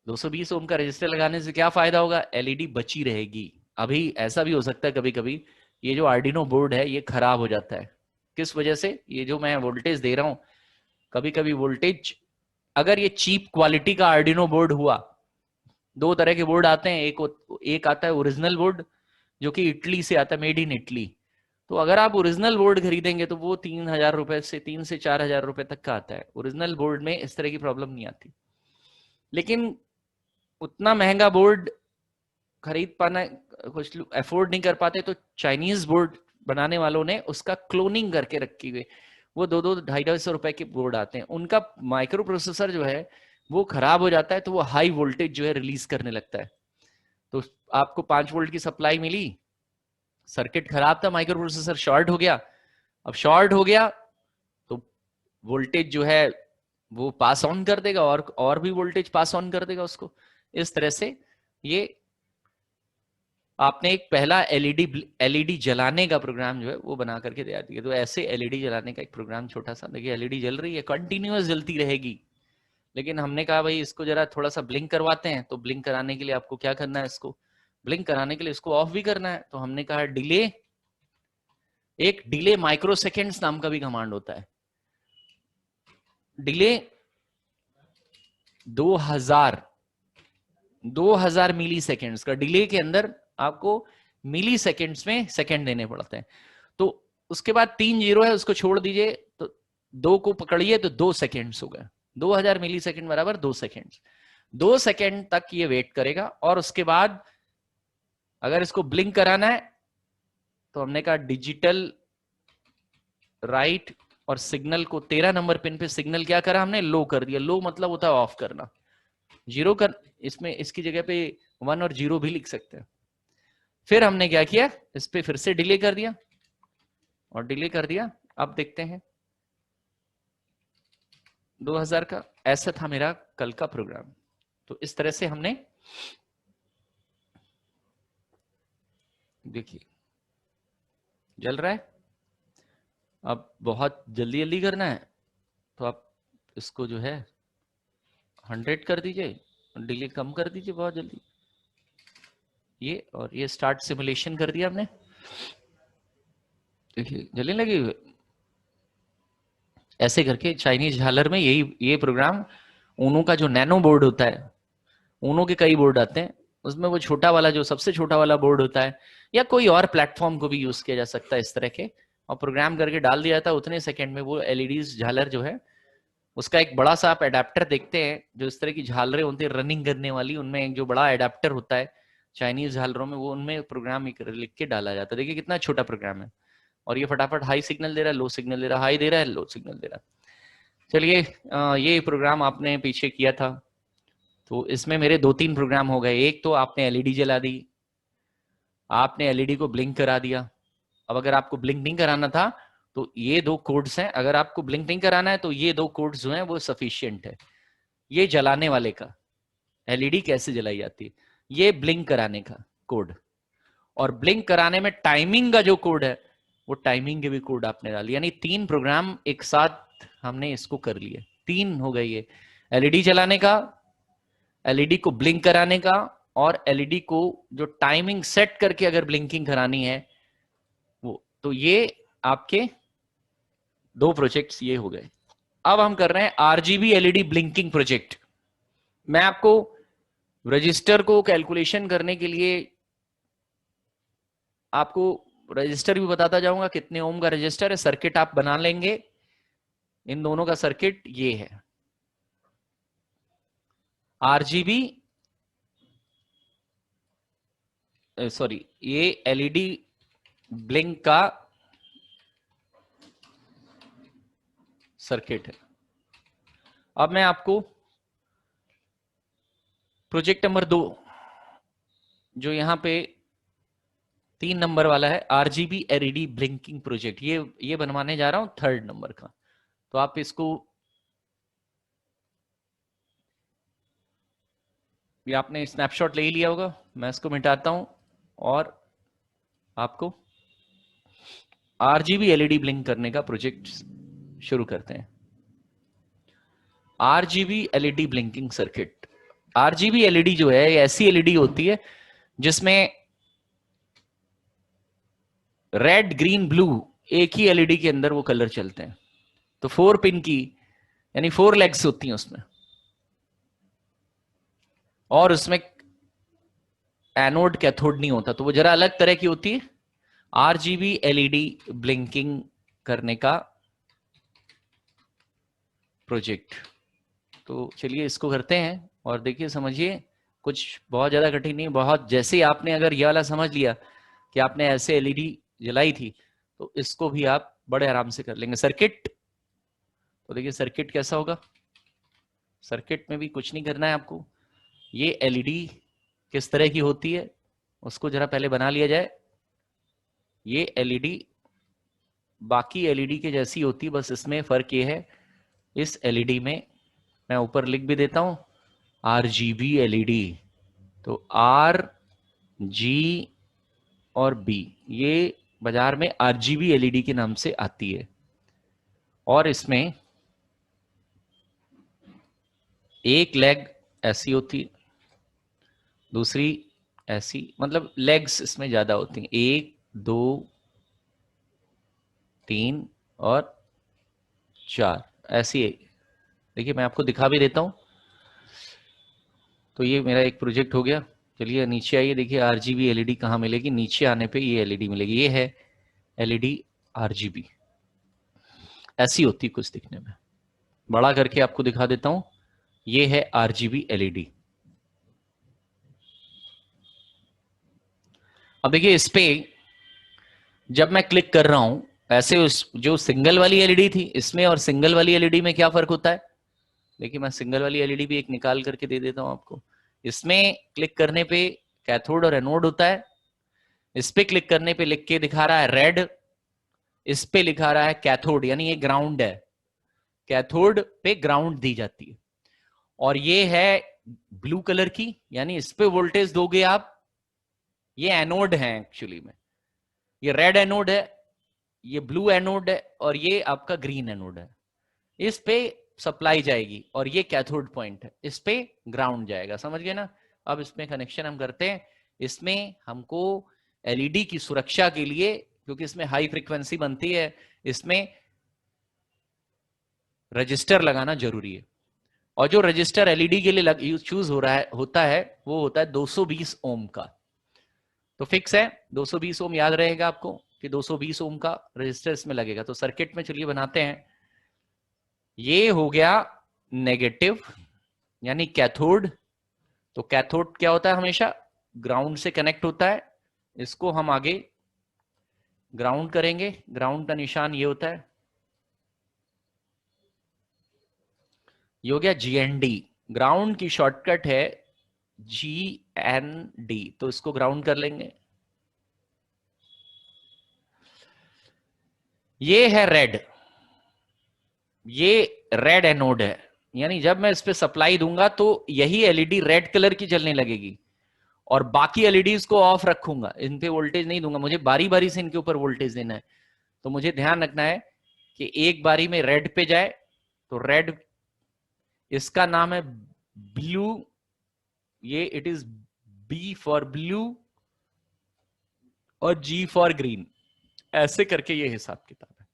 220 ओम का रजिस्टर लगाने से क्या फायदा होगा? एलईडी बची रहेगी। अभी ऐसा भी हो सकता है कभी कभी ये जो आर्डिनो बोर्ड है ये खराब हो जाता है। किस वजह से? ये जो मैं वोल्टेज दे रहा हूं, कभी कभी वोल्टेज, अगर ये चीप क्वालिटी का आर्डिनो बोर्ड हुआ, 2 तरह के बोर्ड आते हैं, एक आता है ओरिजिनल बोर्ड जो कि इटली से आता है, मेड इन इटली। तो अगर आप ओरिजिनल बोर्ड खरीदेंगे तो वो 3,000 रुपए से 3 से 4,000 रुपए तक का आता है। ओरिजिनल बोर्ड में इस तरह की प्रॉब्लम नहीं आती। लेकिन उतना महंगा बोर्ड खरीद पाना, कुछ लोग अफोर्ड नहीं कर पाते, तो चाइनीज बोर्ड बनाने वालों ने उसका क्लोनिंग करके रखी हुई, वो 2-2, 250 रुपए के बोर्ड आते हैं। उनका माइक्रो प्रोसेसर जो है वो खराब हो जाता है तो वो हाई वोल्टेज जो है रिलीज करने लगता है। तो आपको 5 वोल्ट की सप्लाई मिली, सर्किट खराब था, माइक्रो प्रोसेसर शॉर्ट हो गया। अब शॉर्ट हो गया तो वोल्टेज जो है वो पास ऑन कर देगा और भी वोल्टेज पास ऑन कर देगा उसको। इस तरह से ये आपने एक पहला एलईडी जलाने का प्रोग्राम जो है वो बना करके तैयार किया। तो ऐसे एलईडी जलाने का एक प्रोग्राम छोटा सा, देखिए एलईडी जल रही है, कंटिन्यूअस जलती रहेगी, लेकिन हमने कहा भाई इसको जरा थोड़ा सा ब्लिंक करवाते हैं। तो ब्लिंक कराने के लिए आपको क्या करना है, इसको ब्लिंक कराने के लिए इसको ऑफ भी करना है। तो हमने कहा डिले, एक डिले माइक्रो सेकेंड्स नाम का भी कमांड होता है। डिले 2000 मिली सेकेंड्स का डिले के अंदर आपको मिली सेकेंड्स में सेकेंड देने पड़ते हैं। तो उसके बाद 3 जीरो है, उसको छोड़ दीजिए, तो 2 को पकड़िए तो 2 सेकेंड्स हो गए। 2000 मिली सेकेंड बराबर 2 सेकेंड। 2 सेकेंड तक ये वेट करेगा, और उसके बाद अगर इसको ब्लिंक कराना है तो हमने कहा डिजिटल राइट, और सिग्नल को 13 नंबर पिन पे सिग्नल क्या करा हमने, लो कर दिया। लो मतलब होता है ऑफ करना। जीरो कर, इसमें इसकी जगह पे 1 और 0 भी लिख सकते हैं। फिर हमने क्या किया, इस पे फिर से डिले कर दिया और डिले कर दिया। अब देखते हैं 2000 का। ऐसा था मेरा कल का प्रोग्राम। तो इस तरह से हमने, देखिए जल रहा है। अब बहुत जल्दी जल्दी करना है तो आप इसको जो है 100 कर दीजिए, डिले कम कर दीजिए बहुत जल्दी। ये और ये स्टार्ट सिमुलेशन कर दिया हमने, देखिए जलने लगी। ऐसे करके चाइनीज झालर में यही ये प्रोग्राम, ऊनो का जो नैनो बोर्ड होता है, ऊनो के कई बोर्ड आते हैं, उसमें वो छोटा वाला जो सबसे छोटा वाला बोर्ड होता है, या कोई और प्लेटफॉर्म को भी यूज किया जा सकता है इस तरह के, और प्रोग्राम करके डाल दिया जाता है। उतने सेकंड में वो एलईडी झालर जो है उसका एक बड़ा सा आप एडाप्टर देखते हैं, जो इस तरह की झालरें होती है रनिंग करने वाली, उनमें एक जो बड़ा एडाप्टर होता है चाइनीज झालरों में, वो उनमें प्रोग्राम लिख के डाला जाता है। देखिए कितना छोटा प्रोग्राम है, और ये फटाफट हाई सिग्नल दे रहा है, लो सिग्नल दे रहा है, हाई दे रहा है, लो सिग्नल दे रहा है। चलिए ये प्रोग्राम आपने पीछे किया था, तो इसमें मेरे 2-3 प्रोग्राम हो गए। एक तो आपने एलईडी जला दी, आपने एलईडी को ब्लिंक करा दिया। अब अगर आपको ब्लिंक नहीं कराना था तो ये 2 कोड्स हैं, अगर आपको ब्लिंक नहीं कराना है तो ये 2 कोड्स जो हैं वो सफिशिएंट है। ये जलाने वाले का, एलईडी कैसे जलाई जाती है, ये ब्लिंक कराने का कोड, और ब्लिंक कराने में टाइमिंग का जो कोड है वो टाइमिंग के भी कोड आपने डाली। यानी 3 प्रोग्राम एक साथ हमने इसको कर लिए। 3 हो गए ये, एलईडी जलाने का, एलईडी को ब्लिंक कराने का, और एलईडी को जो टाइमिंग सेट करके अगर ब्लिंकिंग करानी है वो। तो ये आपके 2 प्रोजेक्ट्स ये हो गए। अब हम कर रहे हैं आरजीबी एलईडी ब्लिंकिंग प्रोजेक्ट। मैं आपको रजिस्टर को कैलकुलेशन करने के लिए आपको रजिस्टर भी बताता जाऊंगा, कितने ओम का रजिस्टर है। सर्किट आप बना लेंगे, इन दोनों का सर्किट ये है। आरजीबी, सॉरी, ये एलईडी ब्लिंक का सर्किट है। अब मैं आपको प्रोजेक्ट नंबर 2, जो यहां पे 3 नंबर वाला है, आरजीबी एलईडी ब्लिंकिंग प्रोजेक्ट, ये बनवाने जा रहा हूं 3rd नंबर का। तो आप इसको, ये आपने स्नैपशॉट ले ही लिया होगा, मैं इसको मिटाता हूं और आपको आरजीबी एलईडी ब्लिंक करने का प्रोजेक्ट शुरू करते हैं। RGB LED blinking circuit. RGB LED जो है ऐसी एलईडी होती है जिसमें रेड ग्रीन ब्लू एक ही एलईडी के अंदर वो कलर चलते हैं। तो 4 पिन की, यानी 4 लेग्स होती हैं उसमें, और उसमें एनोड कैथोड नहीं होता, तो वो जरा अलग तरह की होती है। आरजीबी एलईडी ब्लिंकिंग करने का प्रोजेक्ट। तो चलिए इसको करते हैं, और देखिए समझिए, कुछ बहुत ज्यादा कठिन नहीं, बहुत जैसे आपने अगर ये वाला समझ लिया कि आपने ऐसे एलईडी जलाई थी, तो इसको भी आप बड़े आराम से कर लेंगे। सर्किट, तो देखिए सर्किट कैसा होगा। सर्किट में भी कुछ नहीं करना है आपको। ये एलईडी किस तरह की होती है उसको जरा पहले बना लिया जाए। ये एलईडी बाकी एलईडी के जैसी होती है, बस इसमें फर्क ये है, इस एलईडी में मैं ऊपर लिख भी देता हूं RGB एलईडी। तो RGB और बी, ये बाजार में आरजीबी एलईडी के नाम से आती है। और इसमें एक लेग ऐसी होती है, दूसरी ऐसी, मतलब लेग्स इसमें ज्यादा होती हैं, 1 2 3 और 4 ऐसी है। देखिए मैं आपको दिखा भी देता हूं। तो ये मेरा एक प्रोजेक्ट हो गया। चलिए नीचे आइए, देखिए आरजीबी एलईडी कहाँ मिलेगी। नीचे आने पे ये एलईडी मिलेगी, ये है एलईडी आरजीबी। ऐसी होती कुछ दिखने में। बड़ा करके आपको दिखा देता हूं, ये है आरजीबी एलईडी। अब देखिए इस पे जब मैं क्लिक कर रहा हूं, ऐसे उस जो सिंगल वाली एलईडी थी इसमें और सिंगल वाली एलईडी में क्या फर्क होता है। देखिए मैं सिंगल वाली एलईडी भी एक निकाल करके दे देता हूं आपको। इसमें क्लिक करने पे कैथोड और एनोड होता है। इस पे क्लिक करने पे लिख के दिखा रहा है रेड, इस पे लिखा रहा है कैथोड, यानी ये ग्राउंड है। कैथोड पे ग्राउंड दी जाती है। और ये है ब्लू कलर की, यानी इस पे वोल्टेज दोगे आप, ये एनोड है एक्चुअली में। ये रेड एनोड है, ये ब्लू एनोड है और ये आपका ग्रीन एनोड है। इस पे सप्लाई जाएगी और ये कैथोड पॉइंट है, इस पे ग्राउंड जाएगा। समझ गए ना। अब इसमें कनेक्शन हम करते हैं। इसमें हमको एलईडी की सुरक्षा के लिए, क्योंकि इसमें हाई फ्रीक्वेंसी बनती है, इसमें रजिस्टर लगाना जरूरी है। और जो रजिस्टर एलईडी के लिए चूज हो रहा है होता है वो होता है 220 ओम का। तो फिक्स है 220 ओम, याद रहेगा आपको कि 220 ओम का रजिस्टर इसमें लगेगा। तो सर्किट में चलिए बनाते हैं। ये हो गया नेगेटिव यानी कैथोड। तो कैथोड क्या होता है, हमेशा ग्राउंड से कनेक्ट होता है। इसको हम आगे ग्राउंड करेंगे। ग्राउंड का निशान ये होता है, ये हो गया जीएनडी। ग्राउंड की शॉर्टकट है जीएनडी, तो इसको ग्राउंड कर लेंगे। ये है रेड, ये रेड एनोड है, यानी जब मैं इस पे सप्लाई दूंगा तो यही एलईडी रेड कलर की जलने लगेगी और बाकी एलईडीज को ऑफ रखूंगा, इन पे वोल्टेज नहीं दूंगा। मुझे बारी बारी से इनके ऊपर वोल्टेज देना है। तो मुझे ध्यान रखना है कि एक बारी में रेड पे जाए, तो रेड इसका नाम है ब्लू, ये it is B for blue और जी फॉर ग्रीन, ऐसे करके ये हिसाब किताब है।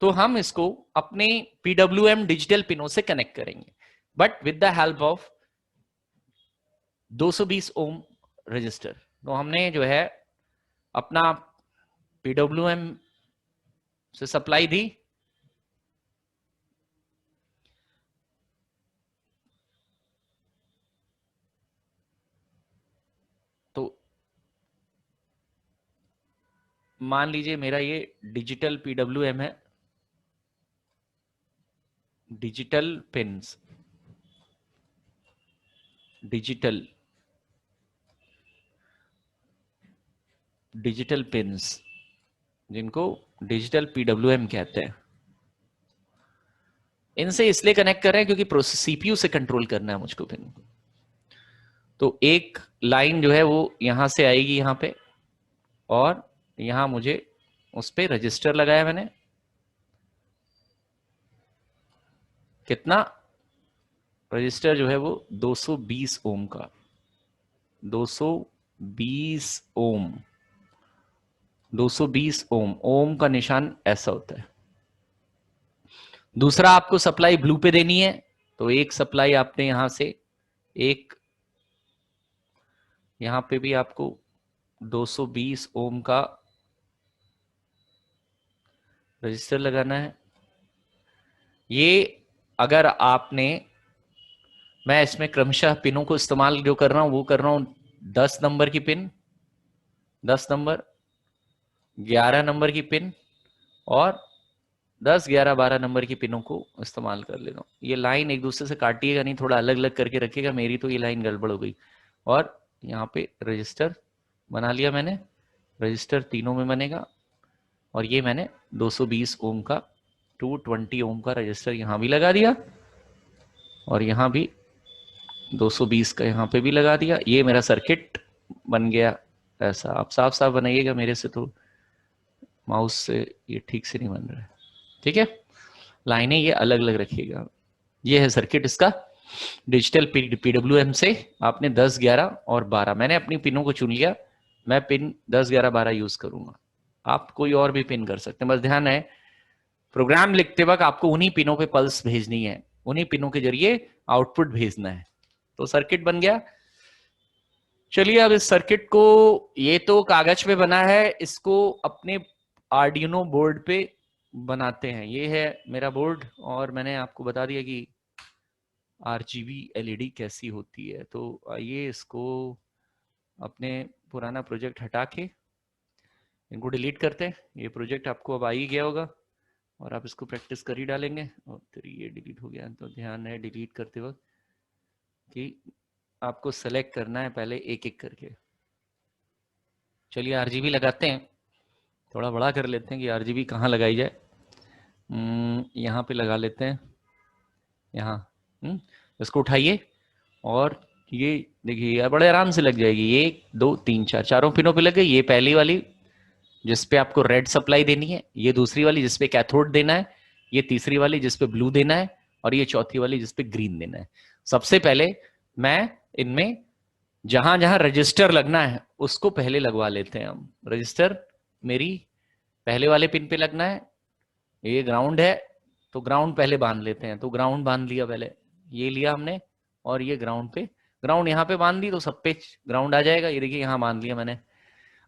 तो हम इसको अपने पीडब्ल्यूएम डिजिटल पिनों से कनेक्ट करेंगे, but with the help of 220 ohm resistor. तो हमने जो है अपना पीडब्ल्यूएम से सप्लाई दी, तो मान लीजिए मेरा ये डिजिटल पीडब्ल्यूएम है, डिजिटल पिन्स, डिजिटल पिन्स जिनको डिजिटल पीडब्ल्यूएम कहते हैं। इनसे इसलिए कनेक्ट कर रहे हैं क्योंकि सीपीयू से कंट्रोल करना है मुझको पिन को। तो एक लाइन जो है वो यहां से आएगी यहां पे, और यहां मुझे उस पे रजिस्टर लगाया मैंने। कितना रजिस्टर जो है वो 220 ओम का, 220 ओम, 220 ओम। ओम का निशान ऐसा होता है। दूसरा आपको सप्लाई ब्लू पे देनी है, तो एक सप्लाई आपने यहां से, एक यहां पे भी आपको 220 ओम का रजिस्टर लगाना है। ये अगर आपने, मैं इसमें क्रमशः पिनों को इस्तेमाल जो कर रहा हूं वो कर रहा हूं 10 नंबर की पिन, 10 नंबर, 11 नंबर की पिन और 10, 11, 12 नंबर की पिनों को इस्तेमाल कर लेता हूं। ये लाइन एक दूसरे से काटिएगा नहीं, थोड़ा अलग अलग करके रखिएगा, मेरी तो ये लाइन गड़बड़ हो गई। और यहाँ पे रजिस्टर बना लिया मैंने, रजिस्टर तीनों में बनेगा। और ये मैंने 220 ओम का, 220 ओम का रजिस्टर यहाँ भी लगा दिया और यहाँ भी 220 का यहाँ पे भी लगा दिया। ये मेरा सर्किट बन गया ऐसा आप साफ साफ बनाइएगा, मेरे से तो माउस से ये ठीक से नहीं बन रहा है। ठीक है, लाइनें ये अलग अलग रखिएगा। ये है सर्किट इसका डिजिटल पीडब्ल्यूएम से। आपने 10, 11 और 12, मैंने अपनी पिनों को चुन लिया। मैं पिन 10, 11, 12 यूज करूंगा, आप कोई और भी पिन कर सकते हैं। बस ध्यान है प्रोग्राम लिखते वक्त आपको उन्हीं पिनों पे पल्स भेजनी है, उन्हीं पिनों के जरिए आउटपुट भेजना है। तो सर्किट बन गया। चलिए अब इस सर्किट को, ये तो कागज पे बना है, इसको अपने आर्डिनो बोर्ड पे बनाते हैं। ये है मेरा बोर्ड और मैंने आपको बता दिया कि आरजीबी एलईडी कैसी होती है। तो आइए इसको अपने पुराना प्रोजेक्ट हटा के इनको डिलीट करते हैं। ये प्रोजेक्ट आपको अब आ ही गया होगा और आप इसको प्रैक्टिस कर ही डालेंगे। और फिर ये डिलीट हो गया, तो ध्यान है डिलीट करते वक्त कि आपको सेलेक्ट करना है पहले एक एक करके। चलिए आरजीबी लगाते हैं, थोड़ा बड़ा कर लेते हैं कि आरजीबी कहाँ लगाई जाए। यहाँ पे लगा लेते हैं, यहाँ। इसको उठाइए और ये देखिए बड़े आराम से लग जाएगी। ये 1, 2, 3, 4 चारों पिनों पे लग गई। ये पहली वाली जिसपे आपको रेड सप्लाई देनी है, ये दूसरी वाली जिसपे कैथोड देना है, ये तीसरी वाली जिसपे ब्लू देना है, और ये चौथी वाली जिसपे ग्रीन देना है। सबसे पहले मैं इनमें जहां जहां रजिस्टर लगना है उसको पहले लगवा लेते हैं हम। रजिस्टर मेरी पहले वाले पिन पे लगना है, ये ग्राउंड है तो ग्राउंड पहले बांध लेते हैं। तो ग्राउंड बांध लिया पहले, ये लिया हमने, और ये ग्राउंड पे, ग्राउंड यहाँ पे बांध दी तो सब पे ग्राउंड आ जाएगा। ये देखिए यहाँ बांध लिया मैंने।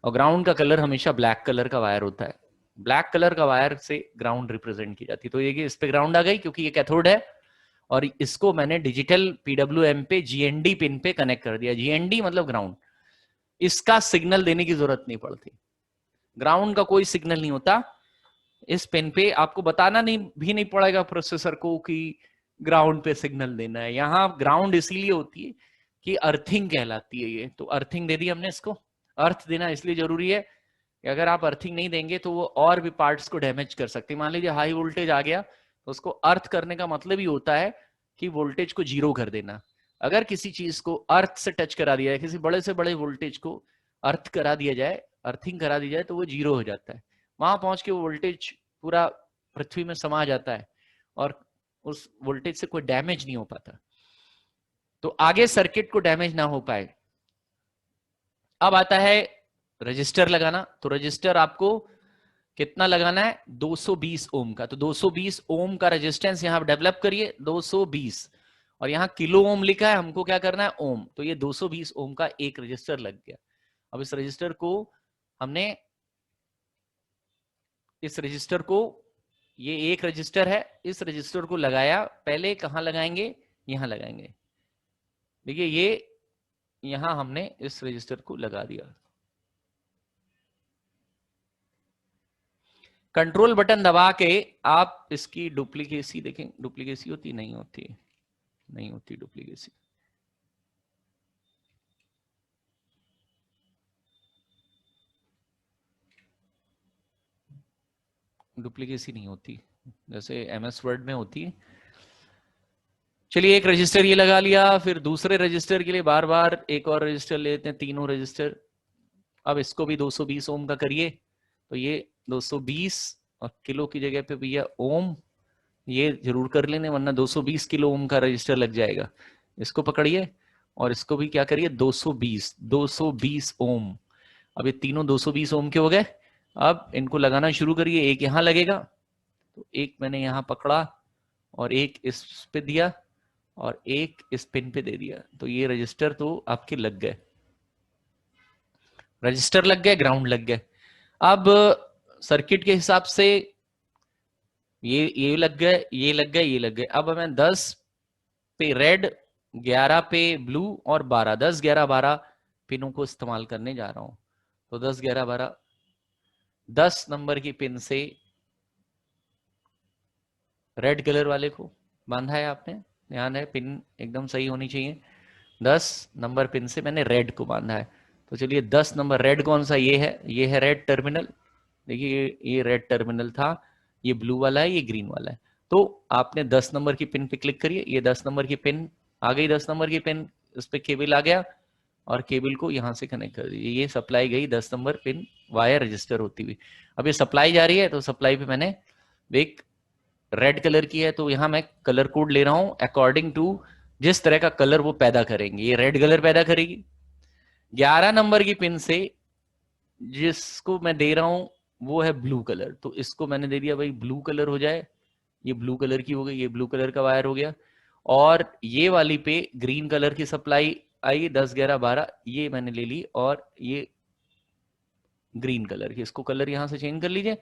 और ग्राउंड का कलर हमेशा ब्लैक कलर का वायर होता है, ब्लैक कलर का वायर से ग्राउंड रिप्रेजेंट की जाती है। तो ये इस पे ग्राउंड आ गई क्योंकि ये कैथोड है, और इसको मैंने डिजिटल पीडब्ल्यूएम पे जीएनडी पिन पे कनेक्ट कर दिया। जीएनडी मतलब ग्राउंड, इसका सिग्नल देने की जरूरत नहीं पड़ती, ग्राउंड का कोई सिग्नल नहीं होता इस पिन पे। आपको बताना नहीं पड़ेगा प्रोसेसर को कि ग्राउंड पे सिग्नल देना है। यहाँ ग्राउंड इसीलिए होती है कि अर्थिंग कहलाती है ये। तो अर्थिंग दे दी हमने इसको। अर्थ देना इसलिए जरूरी है कि अगर आप अर्थिंग नहीं देंगे तो वो और भी पार्ट्स को डैमेज कर सकते हैं। मान लीजिए हाई वोल्टेज आ गया तो उसको अर्थ करने का मतलब ही होता है कि वोल्टेज को जीरो कर देना। अगर किसी चीज को अर्थ से टच करा दिया जाए, किसी बड़े से बड़े वोल्टेज को अर्थ करा दिया जाए, अर्थिंग करा दी जाए, तो वो जीरो हो जाता है। वहां पहुंच के वो वोल्टेज पूरा पृथ्वी में समा जाता है और उस वोल्टेज से कोई डैमेज नहीं हो पाता। तो आगे सर्किट को डैमेज ना हो पाए। अब आता है रजिस्टर लगाना। तो रजिस्टर आपको कितना लगाना है, 220 ओम का। तो 220 ओम का रेजिस्टेंस यहां डेवलप करिए, 220। और यहां किलो ओम लिखा है, हमको क्या करना है, ओम। तो ये 220 ओम का एक रजिस्टर लग गया। अब इस रजिस्टर को हमने, इस रजिस्टर को, ये एक रजिस्टर है, इस रजिस्टर को लगाया। पहले कहां लगाएंगे, यहां लगाएंगे। देखिए ये यहां हमने इस रजिस्टर को लगा दिया। कंट्रोल बटन दबा के आप इसकी डुप्लीकेसी देखें। डुप्लीकेसी होती नहीं होती, नहीं होती डुप्लीकेसी। डुप्लीकेसी नहीं होती जैसे एमएस वर्ड में होती है। चलिए एक रजिस्टर ये लगा लिया, फिर दूसरे रजिस्टर के लिए बार बार एक और रजिस्टर लेते हैं, तीनों रजिस्टर। अब इसको भी 220 ओम का करिए। तो ये 220 और किलो की जगह पे भैया ओम, ये जरूर कर लेने वरना 220 किलो ओम का रजिस्टर लग जाएगा। इसको पकड़िए और इसको भी क्या करिए, 220 ओम। अब ये तीनों 220 ओम के हो गए। अब इनको लगाना शुरू करिए। एक यहां लगेगा, तो एक मैंने यहां पकड़ा और एक इस पे दिया और एक इस पिन पे दे दिया। तो ये रजिस्टर तो आपके लग गए, रजिस्टर लग गए, ग्राउंड लग गए। अब सर्किट के हिसाब से ये लग गए, ये लग गए, ये लग गए। अब मैं 10 पे रेड, 11 पे ब्लू और 12, 10, 11, 12 पिनों को इस्तेमाल करने जा रहा हूं। तो 10, 11, 12, 10 नंबर की पिन से रेड कलर वाले को बांधा है आपने, ध्यान है पिन एकदम सही होनी चाहिए। 10 नंबर पिन से मैंने रेड को बांधा है। तो चलिए 10 नंबर रेड कौन सा, ये है रेड टर्मिनल। देखिए ये रेड टर्मिनल था, ये ब्लू वाला है, ये ग्रीन वाला है। तो आपने 10 नंबर की पिन पे क्लिक करिए। ये 10 नंबर की पिन आ गई, 10 नंबर की पिन, इस पे केबल आ गया। और केबल को यहाँ से कनेक्ट कर दीजिए। ये सप्लाई गई 10 नंबर पिन वायर रजिस्टर होती हुई। अब ये सप्लाई जा रही है, तो सप्लाई पे मैंने एक रेड कलर की है, तो यहाँ मैं कलर कोड ले रहा हूं अकॉर्डिंग टू जिस तरह का कलर वो पैदा करेंगे। ये रेड कलर पैदा करेगी। 11 नंबर की पिन से जिसको मैं दे रहा हूं वो है ब्लू कलर, तो इसको मैंने दे दिया भाई ब्लू कलर हो जाए। ये ब्लू कलर की हो गई, ये ब्लू कलर का वायर हो गया। और ये वाली पे ग्रीन कलर की सप्लाई आई 10 11 12, ये मैंने ले ली, और ये ग्रीन कलर की, इसको कलर यहां से चेंज कर लीजिए।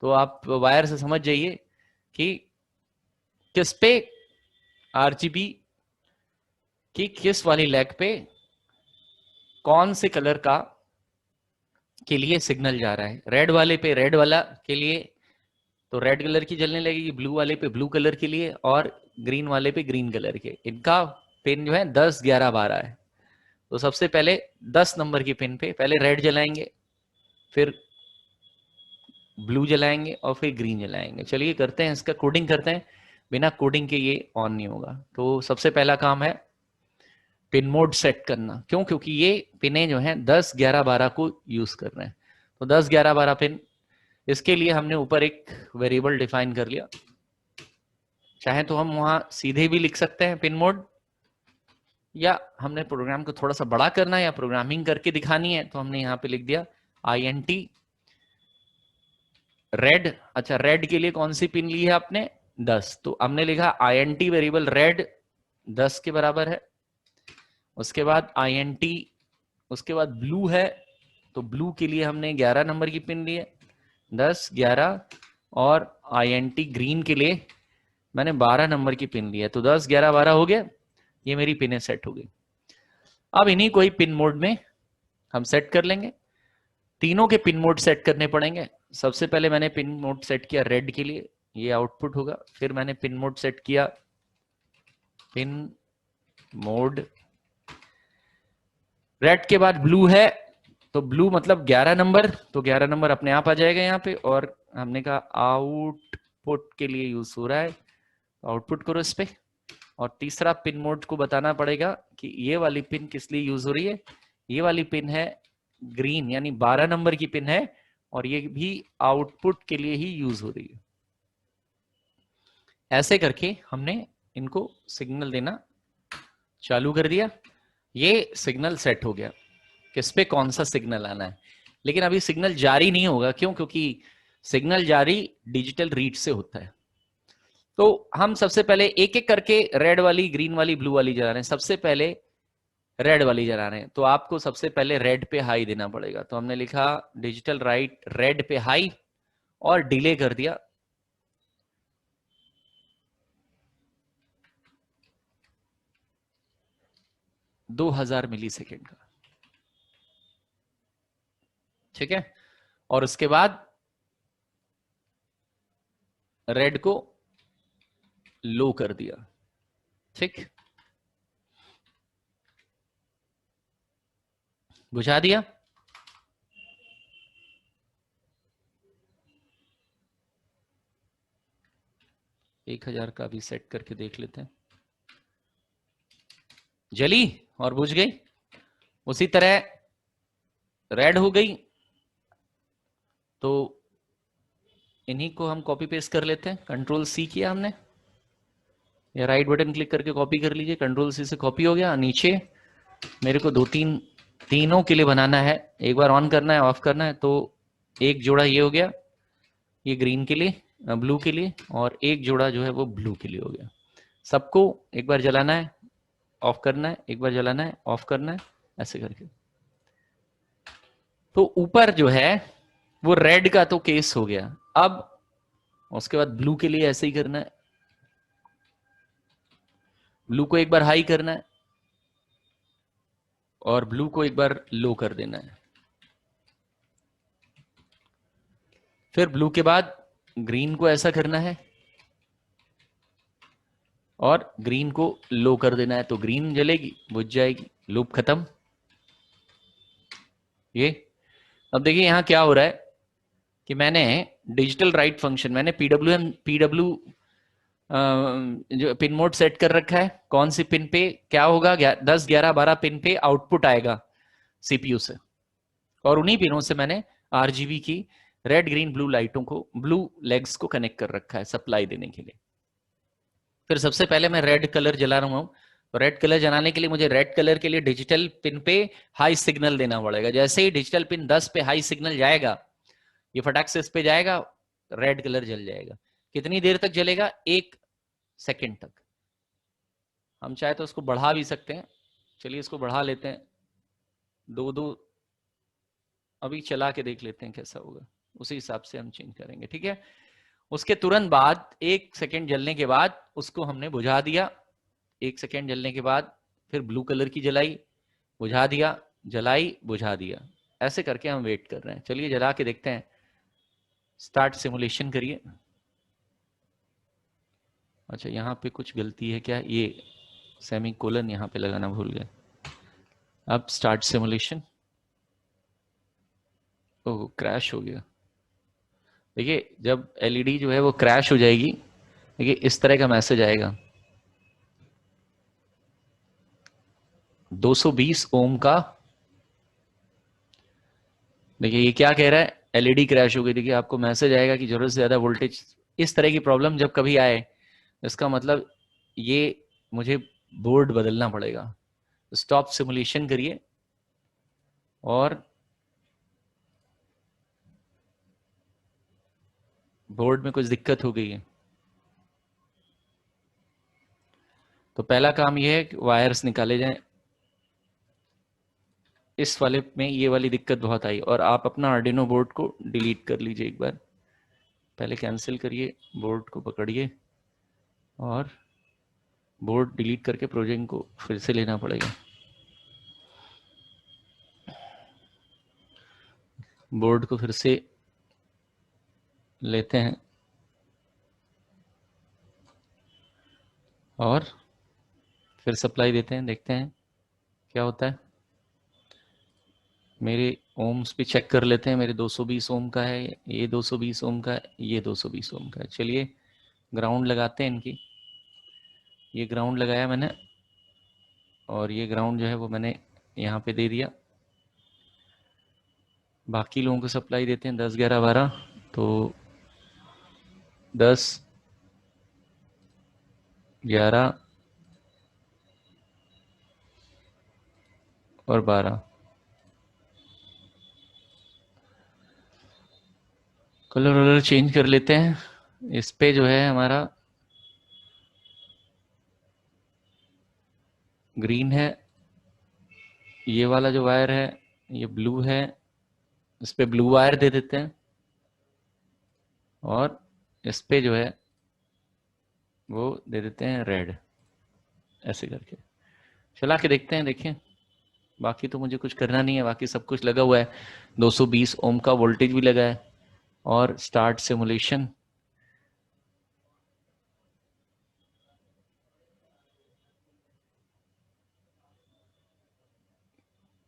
तो आप वायर से समझ जाइए कि किस पे आरजीबी की किस वाली लैग पे कौन से कलर का के लिए सिग्नल जा रहा है। रेड वाले पे रेड वाला के लिए तो रेड कलर की जलने लगेगी, ब्लू वाले पे ब्लू कलर के लिए, और ग्रीन वाले पे ग्रीन कलर के। इनका पिन जो है 10 11 12 है। तो सबसे पहले 10 नंबर की पिन पे पहले रेड जलाएंगे, फिर ब्लू जलाएंगे और फिर ग्रीन जलाएंगे। चलिए करते हैं, इसका कोडिंग करते हैं। बिना कोडिंग के ये ऑन नहीं होगा। तो सबसे पहला काम है पिन मोड सेट करना। क्यों? क्योंकि ये पिनें जो हैं 10 11 12 को यूज कर रहे हैं। तो 10 11 12 पिन, इसके लिए हमने ऊपर एक वेरिएबल डिफाइन कर लिया। चाहे तो हम वहां सीधे भी लिख सकते हैं पिन मोड, या हमने प्रोग्राम को थोड़ा सा बड़ा करना है या प्रोग्रामिंग करके दिखानी है, तो हमने यहाँ पे लिख दिया INT रेड। अच्छा, रेड के लिए कौन सी पिन ली है आपने? 10। तो हमने लिखा INT वेरिएबल रेड 10 के बराबर है। उसके बाद INT, उसके बाद ब्लू है, तो ब्लू के लिए हमने 11 नंबर की पिन ली है 10 11, और INT ग्रीन के लिए मैंने 12 नंबर की पिन ली है। तो 10 11 12 हो गया, ये मेरी पिनें सेट हो गई। अब इन्हीं को ही पिन मोड में हम सेट कर लेंगे। तीनों के पिन मोड सेट करने पड़ेंगे। सबसे पहले मैंने पिन मोड सेट किया रेड के लिए, ये आउटपुट होगा। फिर मैंने पिन मोड सेट किया पिन मोड रेड के बाद ब्लू है, तो ब्लू मतलब 11 नंबर, तो 11 नंबर अपने आप आ जाएगा यहाँ पे। और हमने कहा आउटपुट के लिए यूज हो रहा है, आउटपुट करो इस पे। और तीसरा पिन मोड को बताना पड़ेगा कि ये वाली पिन किस लिए यूज हो रही है। ये वाली पिन है ग्रीन, यानी 12 नंबर की पिन है, और ये भी आउटपुट के लिए ही यूज हो रही है। ऐसे करके हमने इनको सिग्नल देना चालू कर दिया। ये सिग्नल सेट हो गया, किस पे कौन सा सिग्नल आना है। लेकिन अभी सिग्नल जारी नहीं होगा। क्यों? क्योंकि सिग्नल जारी डिजिटल रीड से होता है। तो हम सबसे पहले एक एक करके रेड वाली, ग्रीन वाली, ब्लू वाली जला रहे हैं। सबसे पहले रेड वाली जला रहे हैं, तो आपको सबसे पहले रेड पे हाई देना पड़ेगा। तो हमने लिखा डिजिटल राइट रेड पे हाई, और डिले कर दिया 2000 मिली सेकेंड का। ठीक है, और उसके बाद रेड को लो कर दिया। ठीक, बुझा दिया। एक 1000 का भी सेट करके देख लेते हैं। जली और बुझ गई। उसी तरह रेड हो गई, तो इन्हीं को हम कॉपी पेस्ट कर लेते हैं। कंट्रोल C किया हमने, या राइट बटन क्लिक करके कॉपी कर लीजिए। कंट्रोल C से कॉपी हो गया। नीचे मेरे को तीनों के लिए बनाना है, एक बार ऑन करना है, ऑफ करना है। तो एक जोड़ा ये हो गया, ये ग्रीन के लिए, ब्लू के लिए, और एक जोड़ा जो है वो ब्लू के लिए हो गया। सबको एक बार जलाना है, ऑफ करना है, एक बार जलाना है, ऑफ करना है, ऐसे करके। तो ऊपर जो है वो रेड का तो केस हो गया। अब उसके बाद ब्लू के लिए ऐसे ही करना है। ब्लू को एक बार हाई करना है, और ब्लू को एक बार लो कर देना है। फिर ब्लू के बाद ग्रीन को ऐसा करना है, और ग्रीन को लो कर देना है। तो ग्रीन जलेगी, बुझ जाएगी, लूप खत्म। ये अब देखिए यहां क्या हो रहा है कि मैंने डिजिटल राइट फंक्शन, मैंने पीडब्ल्यू जो पिन मोड सेट कर रखा है, कौन सी पिन पे क्या होगा, 10 11 12 पिन पे आउटपुट आएगा सीपीयू से, और उन्हीं पिनों से मैंने आरजीबी की रेड ग्रीन ब्लू लाइटों को, ब्लू लेग्स को कनेक्ट कर रखा है सप्लाई देने के लिए। फिर सबसे पहले मैं रेड कलर जला रहा हूँ, तो रेड कलर जलाने के लिए मुझे रेड कलर के लिए डिजिटल पिन पे हाई सिग्नल देना पड़ेगा। जैसे ही डिजिटल पिन 10 पे हाई सिग्नल जाएगा, ये फटाक से इस पे जाएगा, रेड कलर जल जाएगा। कितनी देर तक जलेगा? 1 सेकंड तक। हम चाहे तो उसको बढ़ा भी सकते हैं, चलिए इसको बढ़ा लेते हैं, 2 अभी चला के देख लेते हैं कैसा होगा, उसी हिसाब से हम चेंज करेंगे, ठीक है। उसके तुरंत बाद 1 सेकंड जलने के बाद उसको हमने बुझा दिया। 1 सेकंड जलने के बाद फिर ब्लू कलर की जलाई, बुझा दिया, जलाई, बुझा दिया, ऐसे करके हम वेट कर रहे हैं। चलिए जला के देखते हैं, स्टार्ट सिमुलेशन करिए। अच्छा यहाँ पे कुछ गलती है क्या, ये सेमीकोलन यहाँ पे लगाना भूल गए। अब स्टार्ट सिमुलेशन, ओह क्रैश हो गया। देखिए जब एलईडी जो है वो क्रैश हो जाएगी, देखिए इस तरह का मैसेज आएगा, 220 ओम का। देखिए ये क्या कह रहा है, एलईडी क्रैश हो गई। देखिए आपको मैसेज आएगा कि जरूरत से ज्यादा वोल्टेज। इस तरह की प्रॉब्लम जब कभी आए, इसका मतलब ये मुझे बोर्ड बदलना पड़ेगा। स्टॉप सिमुलेशन करिए, और बोर्ड में कुछ दिक्कत हो गई है, तो पहला काम ये है कि वायर्स निकाले जाएं। इस वाले में ये वाली दिक्कत बहुत आई, और आप अपना आर्डिनो बोर्ड को डिलीट कर लीजिए एक बार। पहले कैंसिल करिए, बोर्ड को पकड़िए, और बोर्ड डिलीट करके प्रोजेक्ट को फिर से लेना पड़ेगा। बोर्ड को फिर से लेते हैं, और फिर सप्लाई देते हैं, देखते हैं क्या होता है। मेरे ओम्स भी चेक कर लेते हैं, मेरे 220 ओम का है, ये 220 ओम का है, ये 220 ओम का है। चलिए ग्राउंड लगाते हैं इनकी। ये ग्राउंड लगाया मैंने, और ये ग्राउंड जो है वो मैंने यहाँ पे दे दिया। बाकी लोगों को सप्लाई देते हैं, 10 11 12, तो 10 11 और 12। कलर वलर चेंज कर लेते हैं। इस पे जो है हमारा ग्रीन है, ये वाला जो वायर है ये ब्लू है, इस पे ब्लू वायर दे देते हैं, और इस पे जो है वो दे देते हैं रेड, ऐसे करके चला के देखते हैं। देखिए बाकी तो मुझे कुछ करना नहीं है, बाकी सब कुछ लगा हुआ है, 220 ओम का वोल्टेज भी लगा है। और स्टार्ट सिमुलेशन,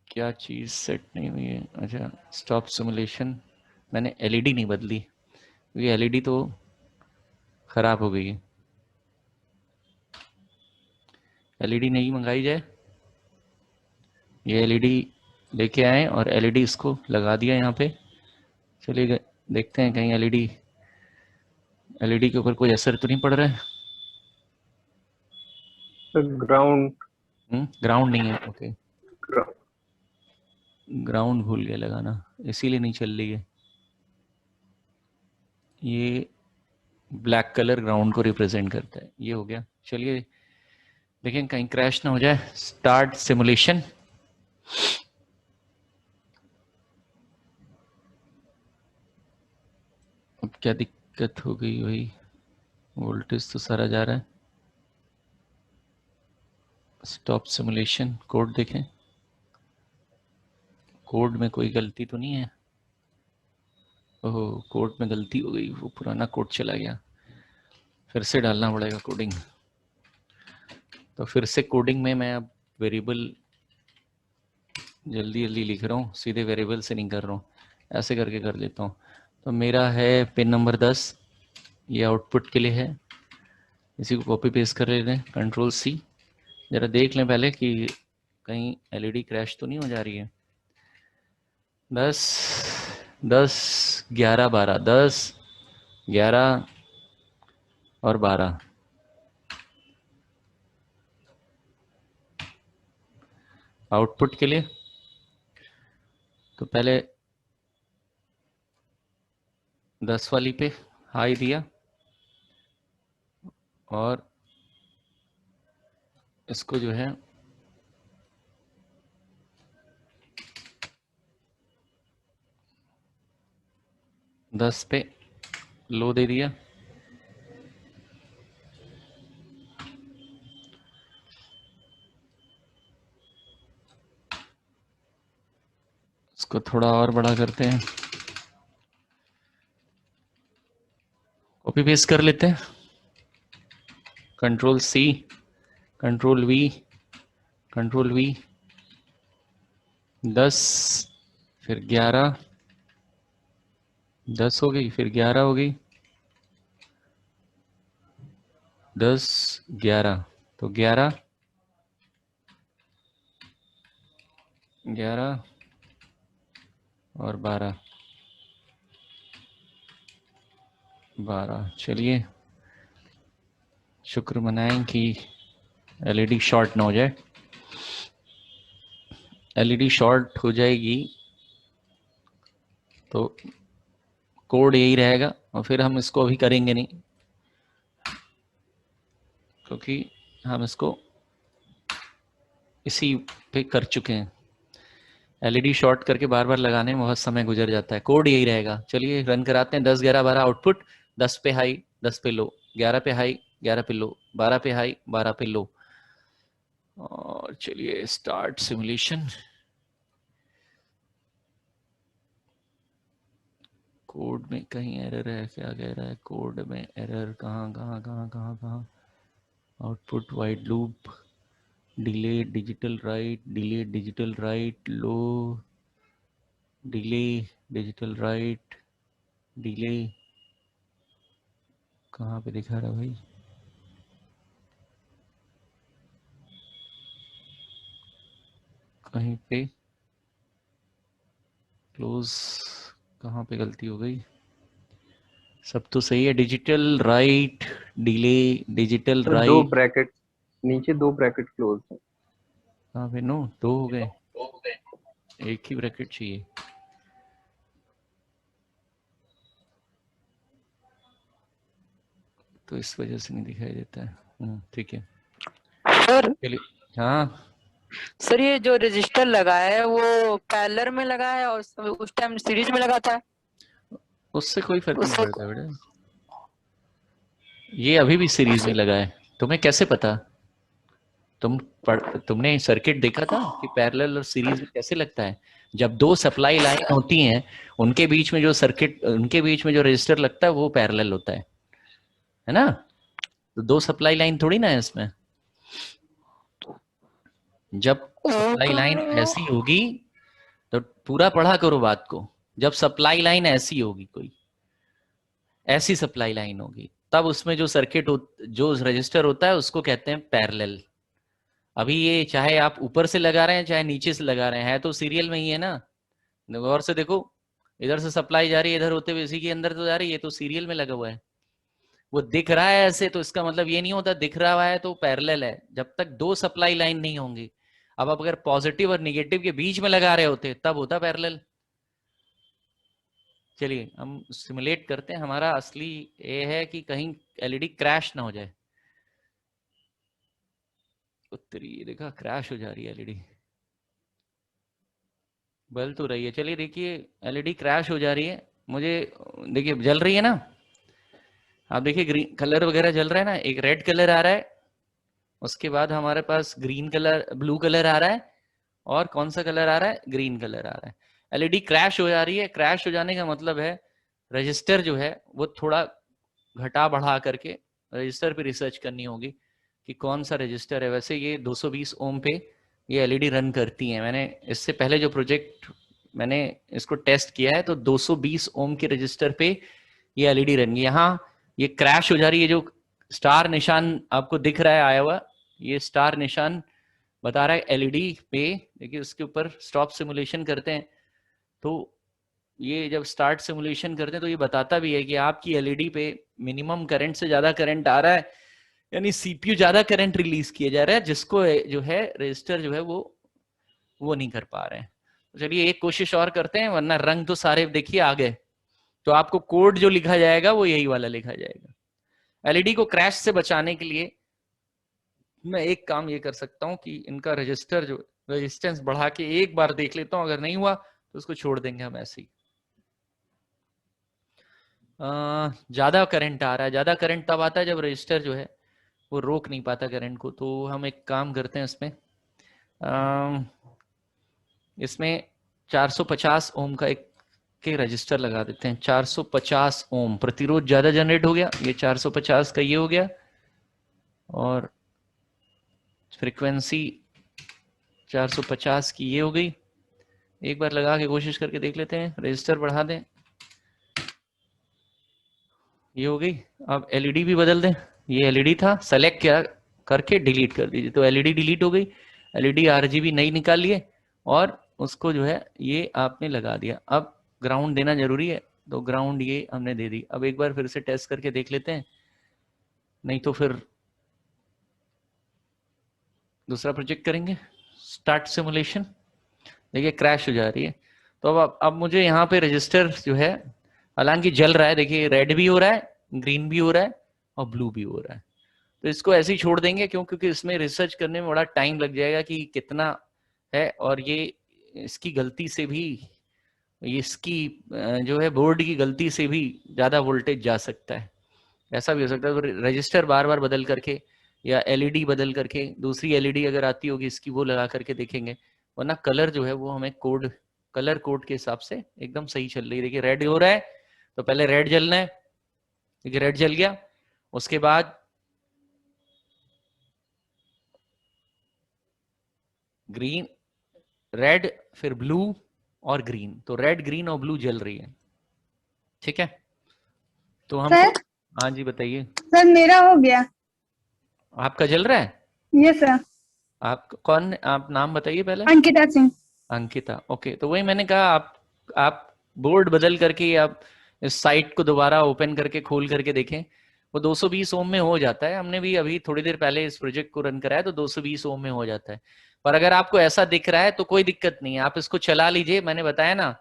क्या चीज़ सेट नहीं हुई है। अच्छा स्टॉप सिमुलेशन, मैंने एलईडी नहीं बदली, ये एलईडी तो खराब हो गई है। एलईडी नहीं मंगाई जाए, ये एलईडी लेके आए और एलईडी इसको लगा दिया यहाँ पे। चलिए देखते हैं कहीं एलईडी के ऊपर कोई असर तो नहीं पड़ रहा है। ग्राउंड ग्राउंड नहीं है, ओके। ग्राउंड भूल गया लगाना, इसीलिए नहीं चल रही है। ये ब्लैक कलर ग्राउंड को रिप्रेजेंट करता है, ये हो गया। चलिए लेकिन कहीं क्रैश ना हो जाए। स्टार्ट सिमुलेशन, अब क्या दिक्कत हो गई, वही वोल्टेज तो सारा जा रहा है। स्टॉप सिमुलेशन, कोड देखें, कोड में कोई गलती तो नहीं है। ओह कोड में गलती हो गई, वो पुराना कोड चला गया, फिर से डालना पड़ेगा कोडिंग। तो फिर से कोडिंग में मैं अब वेरिएबल जल्दी जल्दी लिख रहा हूँ, सीधे वेरिएबल से नहीं कर रहा हूँ, ऐसे करके कर लेता हूँ। तो मेरा है पिन नंबर 10, ये आउटपुट के लिए है। इसी को कॉपी पेस्ट कर लेते हैं, कंट्रोल सी। जरा देख लें पहले कि कहीं एलईडी क्रैश तो नहीं हो जा रही है। 10 10 11 12 10 11 और 12 आउटपुट के लिए। तो पहले 10 वाली पे हाई दिया और इसको जो है 10 पे लो दे दिया। इसको थोड़ा और बड़ा करते हैं, कॉपी पेस्ट कर लेते हैं, control C, control V, control V. 10 फिर 11, 10 हो गई, फिर 11 हो गई, 10 11, तो 11 11 और 12 12। चलिए शुक्र मनाएं कि एलईडी शॉर्ट ना हो जाए। एलईडी शॉर्ट हो जाएगी तो कोड यही रहेगा और फिर हम इसको अभी करेंगे नहीं, क्योंकि हम इसको इसी पे कर चुके हैं। एलईडी शॉर्ट करके बार बार लगाने में बहुत समय गुजर जाता है, कोड यही रहेगा। चलिए रन कराते हैं। 10 11 12 आउटपुट, 10 पे हाई 10 पे लो, 11 पे हाई 11 पे लो, 12 पे हाई 12 पे लो। और चलिए स्टार्ट सिमुलेशन। कोड में कहीं एरर है क्या, कह रहा है कोड में एरर, कहाँ कहाँ कहाँ कहाँ कहाँ। Output wide loop, delay digital write, delay digital write, low delay digital write, delay कहाँ पे दिखा रहा भाई। कहीं पे क्लोज, कहाँ पे गलती हो गई। सब तो सही है, डिजिटल राइट, डिले डिजिटल तो राइट। 2 ब्रैकेट नीचे, 2 ब्रैकेट क्लोज है। कहाँ पे, नो 2 हो गए, एक ही ब्रैकेट चाहिए। तो इस वजह से नहीं दिखाई देता है। ठीक है सर। चलिए। हाँ सर ये जो रजिस्टर लगा है वो पैरेलल में लगा है और उस टाइम सीरीज में लगा था। उससे कोई फर्क नहीं पड़ता बेटा, ये अभी भी सीरीज में लगा है। तुम्हें कैसे पता? तुमने सर्किट देखा था कि पैरेलल और सीरीज में कैसे लगता है? जब दो सप्लाई लाइन होती हैं उनके बीच में जो सर्किट, उनके बीच में जो रजिस्टर लगता है वो पैरेलल होता है ना? तो दो सप्लाई लाइन थोड़ी ना है इसमें। जब सप्लाई लाइन ऐसी होगी तो पूरा पढ़ा करो बात को। जब सप्लाई लाइन ऐसी होगी, कोई ऐसी सप्लाई लाइन होगी, तब उसमें जो सर्किट जो रजिस्टर होता है उसको कहते हैं पैरेलल। अभी ये चाहे आप ऊपर से लगा रहे हैं चाहे नीचे से लगा रहे हैं, है तो सीरियल में ही है ना। गौर से देखो, इधर से सप्लाई जा रही है, इधर होते हुए इसी के अंदर तो जा रही है, तो सीरियल में लगा हुआ है। वो दिख रहा है ऐसे तो इसका मतलब ये नहीं होता दिख रहा है तो पैरेलल है, जब तक दो सप्लाई लाइन नहीं होंगी। अब आप अगर पॉजिटिव और निगेटिव के बीच में लगा रहे होते तब होता पैरेलल। चलिए हम सिमुलेट करते हैं। हमारा असली ये है कि कहीं एलईडी क्रैश ना हो जाए। उत्तरी देखा क्रैश हो जा रही है एलईडी, बल तो रही है। चलिए देखिए एलईडी क्रैश हो जा रही है, मुझे देखिए जल रही है ना। आप देखिए ग्रीन कलर वगैरह जल रहा है ना, एक रेड कलर आ रहा है, उसके बाद हमारे पास ग्रीन कलर, ब्लू कलर आ रहा है, और कौन सा कलर आ रहा है, ग्रीन कलर आ रहा है। एलईडी क्रैश हो जा रही है। क्रैश हो जाने का मतलब है रजिस्टर जो है वो थोड़ा घटा बढ़ा करके रजिस्टर पे रिसर्च करनी होगी कि कौन सा रजिस्टर है। वैसे ये 220 ओम पे ये एलईडी रन करती है। मैंने इससे पहले जो प्रोजेक्ट मैंने इसको टेस्ट किया है तो 220 ओम के रजिस्टर पे ये एलईडी रन। यहाँ ये क्रैश हो जा रही है, जो स्टार निशान आपको दिख रहा है आया हुआ, ये स्टार निशान बता रहा है एलईडी पे। देखिए उसके ऊपर स्टॉप सिमुलेशन करते हैं तो ये जब स्टार्ट सिमुलेशन करते हैं तो ये बताता भी है कि आपकी एलईडी पे मिनिमम करंट से ज्यादा करंट आ रहा है, यानी सीपीयू ज्यादा करंट रिलीज किया जा रहा है, जिसको जो है रजिस्टर जो है वो नहीं कर पा रहे हैं। तो चलिए एक कोशिश और करते हैं, वरना रंग तो सारे देखिए आ गए। तो आपको कोड जो लिखा जाएगा वो यही वाला लिखा जाएगा। एलईडी को क्रैश से बचाने के लिए मैं एक काम ये कर सकता हूं कि इनका रजिस्टर जो रेजिस्टेंस बढ़ा के एक बार देख लेता हूं, अगर नहीं हुआ तो उसको छोड़ देंगे हम ऐसे ही। ज्यादा करंट आ रहा है, ज्यादा करंट तब आता है जब रजिस्टर जो है वो रोक नहीं पाता करंट को। तो हम एक काम करते हैं इसमें 450 ओम का एक के रजिस्टर लगा देते हैं। 450 ओम प्रतिरोध ज्यादा जनरेट हो गया, ये 450 का ये हो गया, और फ्रीक्वेंसी 450 की ये हो गई। एक बार लगा के कोशिश करके देख लेते हैं, रजिस्टर बढ़ा दें, ये हो गई। अब एलईडी भी बदल दें, ये एलईडी था, सेलेक्ट किया करके डिलीट कर दीजिए, तो एलईडी डिलीट हो गई। एलईडी आरजीबी नई निकाल लिए और उसको जो है ये आपने लगा दिया। अब ग्राउंड देना जरूरी है, तो ग्राउंड ये हमने दे दी। अब एक बार फिर से टेस्ट करके देख लेते हैं, नहीं तो फिर दूसरा प्रोजेक्ट करेंगे। स्टार्ट सिमुलेशन, देखिए क्रैश हो जा रही है। तो अब मुझे यहाँ पे रजिस्टर जो है हालांकि जल रहा है, देखिए रेड भी हो रहा है, ग्रीन भी हो रहा है और ब्लू भी हो रहा है। तो इसको ऐसे ही छोड़ देंगे क्योंकि इसमें रिसर्च करने में बड़ा टाइम लग जाएगा कि कितना है, और ये इसकी गलती से भी, इसकी जो है बोर्ड की गलती से भी ज्यादा वोल्टेज जा सकता है, ऐसा भी हो सकता है। तो रजिस्टर बार बार बदल करके या एलईडी बदल करके दूसरी एलईडी अगर आती होगी इसकी वो लगा करके देखेंगे, वरना कलर जो है वो हमें कोड, कलर कोड के हिसाब से एकदम सही चल रही है। देखिए रेड हो रहा है तो पहले रेड जलना है, देखिए रेड जल गया, उसके बाद ग्रीन, रेड, फिर ब्लू और ग्रीन, तो रेड ग्रीन और ब्लू जल रही है। ठीक है, तो हम सर, हाँ जी बताइए। सर मेरा हो गया। आपका जल रहा है? Yes sir. आप कौन, आप नाम बताइए पहले। अंकिता सिंह। अंकिता, ओके। तो वही मैंने कहा, आप बोर्ड बदल करके आप इस साइट को दोबारा ओपन करके खोल करके देखें, वो 220 ओम में हो जाता है। हमने भी अभी थोड़ी देर पहले इस प्रोजेक्ट को रन कराया तो 220 ओम में हो जाता है। पर अगर आपको ऐसा दिख रहा है तो कोई दिक्कत नहीं है, आप इसको चला लीजिए। मैंने बताया ना,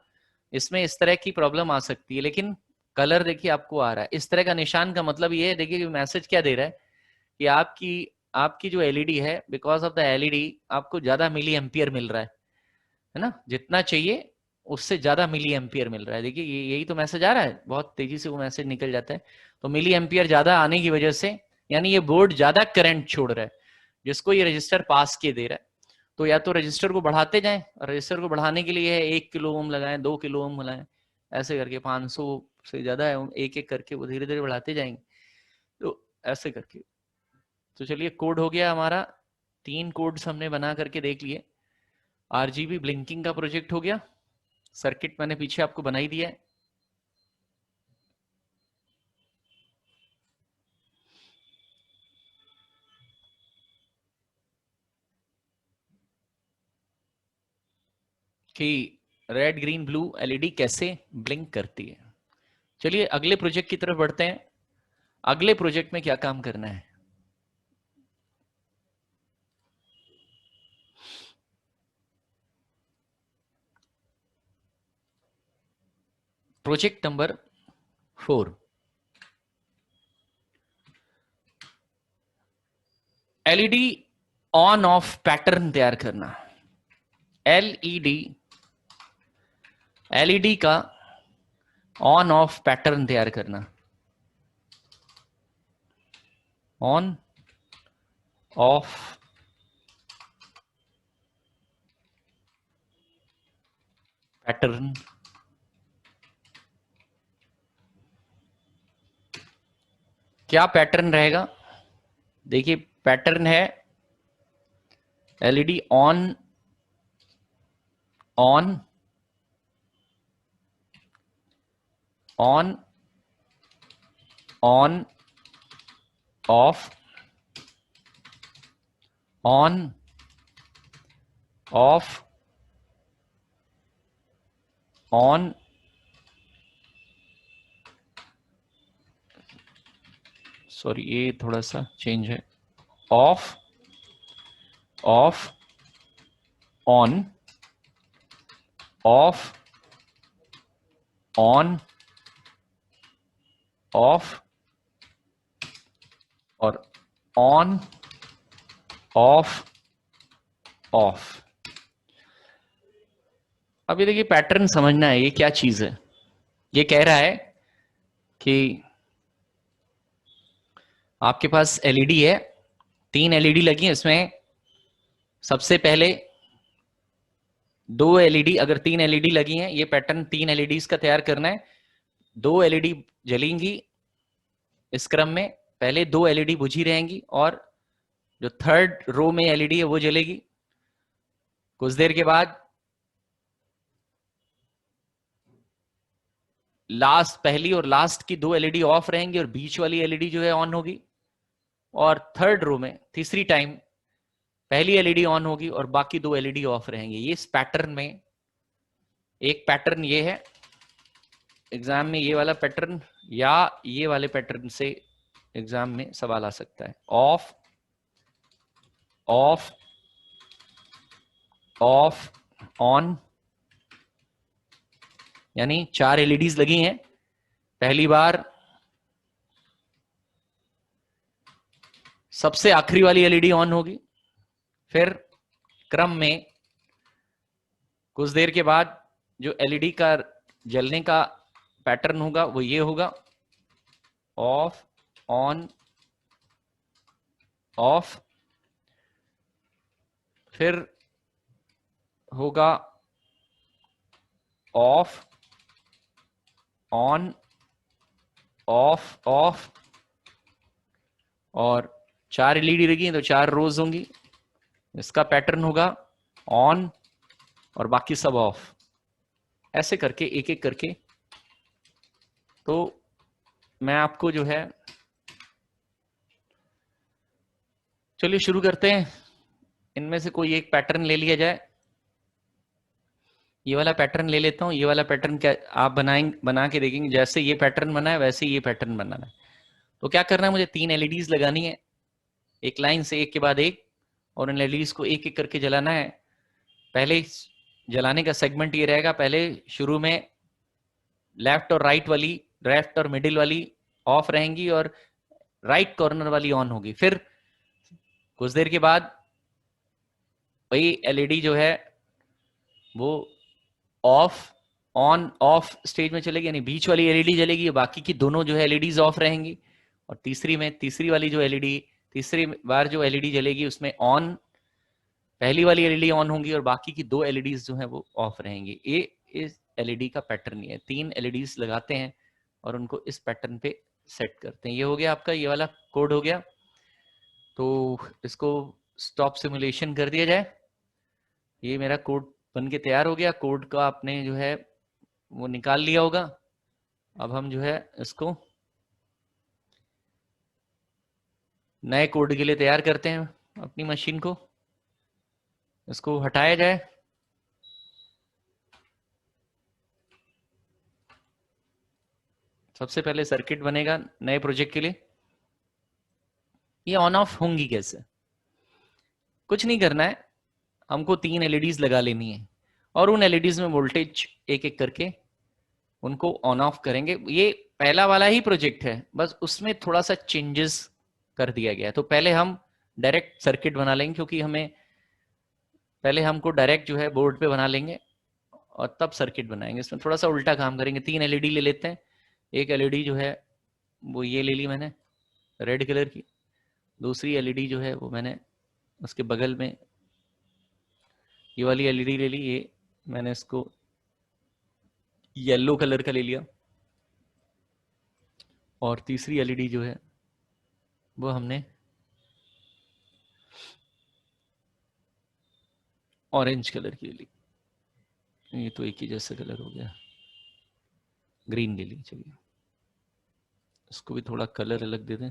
इसमें इस तरह की प्रॉब्लम आ सकती है, लेकिन कलर देखिए आपको आ रहा है इस तरह का निशान का मतलब ये है, देखिए मैसेज क्या दे रहा है कि आपकी जो एलईडी है, बिकॉज ऑफ द एलईडी आपको ज्यादा मिली एम्पियर मिल रहा है ना, जितना चाहिए उससे ज्यादा मिली एम्पियर मिल रहा है। देखिए यही तो मैसेज आ रहा है, बहुत तेजी से वो मैसेज निकल जाता है। तो मिली एम्पियर ज्यादा आने की वजह से, यानी ये बोर्ड ज्यादा करंट छोड़ रहा है जिसको ये रजिस्टर पास किए दे रहा है। तो या तो रजिस्टर को बढ़ाते जाएं, रजिस्टर को बढ़ाने के लिए 1 किलो ओम लगाएं, 2 किलो ओम लगाएं, ऐसे करके 500 से ज्यादा है, एक एक करके वो धीरे धीरे बढ़ाते जाएंगे, तो ऐसे करके। तो चलिए कोड हो गया हमारा, 3 कोड्स हमने बना करके देख लिए। आरजीबी ब्लिंकिंग का प्रोजेक्ट हो गया, सर्किट मैंने पीछे आपको बनाई दिया है। कि रेड ग्रीन ब्लू एलईडी कैसे ब्लिंक करती है। चलिए अगले प्रोजेक्ट की तरफ बढ़ते हैं। अगले प्रोजेक्ट में क्या काम करना है? Project number 4, LED on off pattern तैयार करना। एलईडी का ऑन ऑफ पैटर्न तैयार करना। ऑन ऑफ पैटर्न, क्या पैटर्न रहेगा? देखिए पैटर्न है LED on on on on off, on, of, on, sorry ये थोड़ा सा चेंज है, of, of, on, of, on, of और ऑन, ऑफ, ऑफ। अब ये देखिए पैटर्न समझना है, ये क्या चीज है। ये कह रहा है कि आपके पास एलईडी है, 3 एलईडी लगी है इसमें। सबसे पहले 2 एलईडी, अगर 3 एलईडी लगी हैं, ये पैटर्न 3 एलईडीज का तैयार करना है। 2 एलईडी जलेंगी इस क्रम में, पहले 2 एलईडी बुझी रहेंगी और जो थर्ड रो में एलईडी है वो जलेगी। कुछ देर के बाद पहली और लास्ट की 2 एलईडी ऑफ रहेंगी और बीच वाली एलईडी जो है ऑन होगी। और थर्ड रो में तीसरी टाइम पहली एलईडी ऑन होगी और बाकी 2 एलईडी ऑफ रहेंगे। ये इस पैटर्न में एक पैटर्न ये है, एग्जाम में ये वाला पैटर्न या ये वाले पैटर्न से एग्जाम में सवाल आ सकता है। ऑफ, ऑफ, ऑफ, ऑन, यानी 4 एलईडीज लगी हैं। पहली बार सबसे आखिरी वाली एलईडी ऑन होगी, फिर क्रम में कुछ देर के बाद जो एलईडी का जलने का पैटर्न होगा वो ये होगा, ऑफ, ऑन, ऑफ, फिर होगा ऑफ, ऑन, ऑफ, ऑफ, और 4 एलईडी लगी हैं तो 4 रोज होंगी। इसका पैटर्न होगा ऑन और बाकी सब ऑफ। ऐसे करके एक एक करके, तो मैं आपको जो है, चलिए शुरू करते हैं। इनमें से कोई एक पैटर्न ले लिया जाए। ये वाला पैटर्न ले लेता हूं। ये वाला पैटर्न क्या आप बना के देखेंगे, जैसे ये पैटर्न बना है वैसे ये पैटर्न बनाना है। तो क्या करना है, मुझे 3 एलईडीज लगानी है एक लाइन से, एक के बाद एक, और इन एलईडीज को एक एक करके जलाना है। पहले जलाने का सेगमेंट ये रहेगा, पहले शुरू में लेफ्ट और राइट वाली, लेफ्ट और मिडिल वाली ऑफ रहेंगी और राइट कॉर्नर वाली ऑन होगी। फिर कुछ देर के बाद वही एलईडी जो है वो ऑफ, ऑन, ऑफ स्टेज में चलेगी, यानी बीच वाली एलईडी जलेगी, बाकी की दोनों जो है एलईडीज ऑफ रहेंगी। और तीसरी वाली जो एलईडी, तीसरी बार जो एलईडी जलेगी उसमें ऑन, पहली वाली एलईडी ऑन होंगी और बाकी की 2 एलईडीज जो है वो ऑफ रहेंगी। ये इस एलईडी का पैटर्न है। 3 एलईडीज लगाते हैं और उनको इस पैटर्न पे सेट करते हैं। ये हो गया आपका, ये वाला कोड हो गया। तो इसको स्टॉप सिमुलेशन कर दिया जाए। ये मेरा कोड बन के तैयार हो गया। कोड का आपने जो है वो निकाल लिया होगा। अब हम जो है इसको नए कोड के लिए तैयार करते हैं अपनी मशीन को। इसको हटाया जाए। सबसे पहले सर्किट बनेगा नए प्रोजेक्ट के लिए। ये ऑन ऑफ होंगी कैसे? कुछ नहीं करना है, हमको 3 एलईडीज लगा लेनी है और उन एलईडीज में वोल्टेज एक एक करके उनको ऑन ऑफ करेंगे। ये पहला वाला ही प्रोजेक्ट है, बस उसमें थोड़ा सा चेंजेस कर दिया गया है। तो पहले हम डायरेक्ट सर्किट बना लेंगे, क्योंकि हमें पहले हमको डायरेक्ट जो है बोर्ड पे बना लेंगे और तब सर्किट बनाएंगे। इसमें थोड़ा सा उल्टा काम करेंगे। 3 एलईडी ले लेते हैं। एक एलईडी जो है वो ये ले ली मैंने रेड कलर की, दूसरी एलईडी जो है वो मैंने उसके बगल में ये वाली एलईडी ले ली, ये मैंने इसको येलो कलर का ले लिया, और तीसरी एलईडी जो है वो हमने ऑरेंज कलर की ले ली। ये तो एक ही जैसा कलर हो गया, ग्रीन ले ली। चलिए इसको भी थोड़ा कलर अलग दे दें।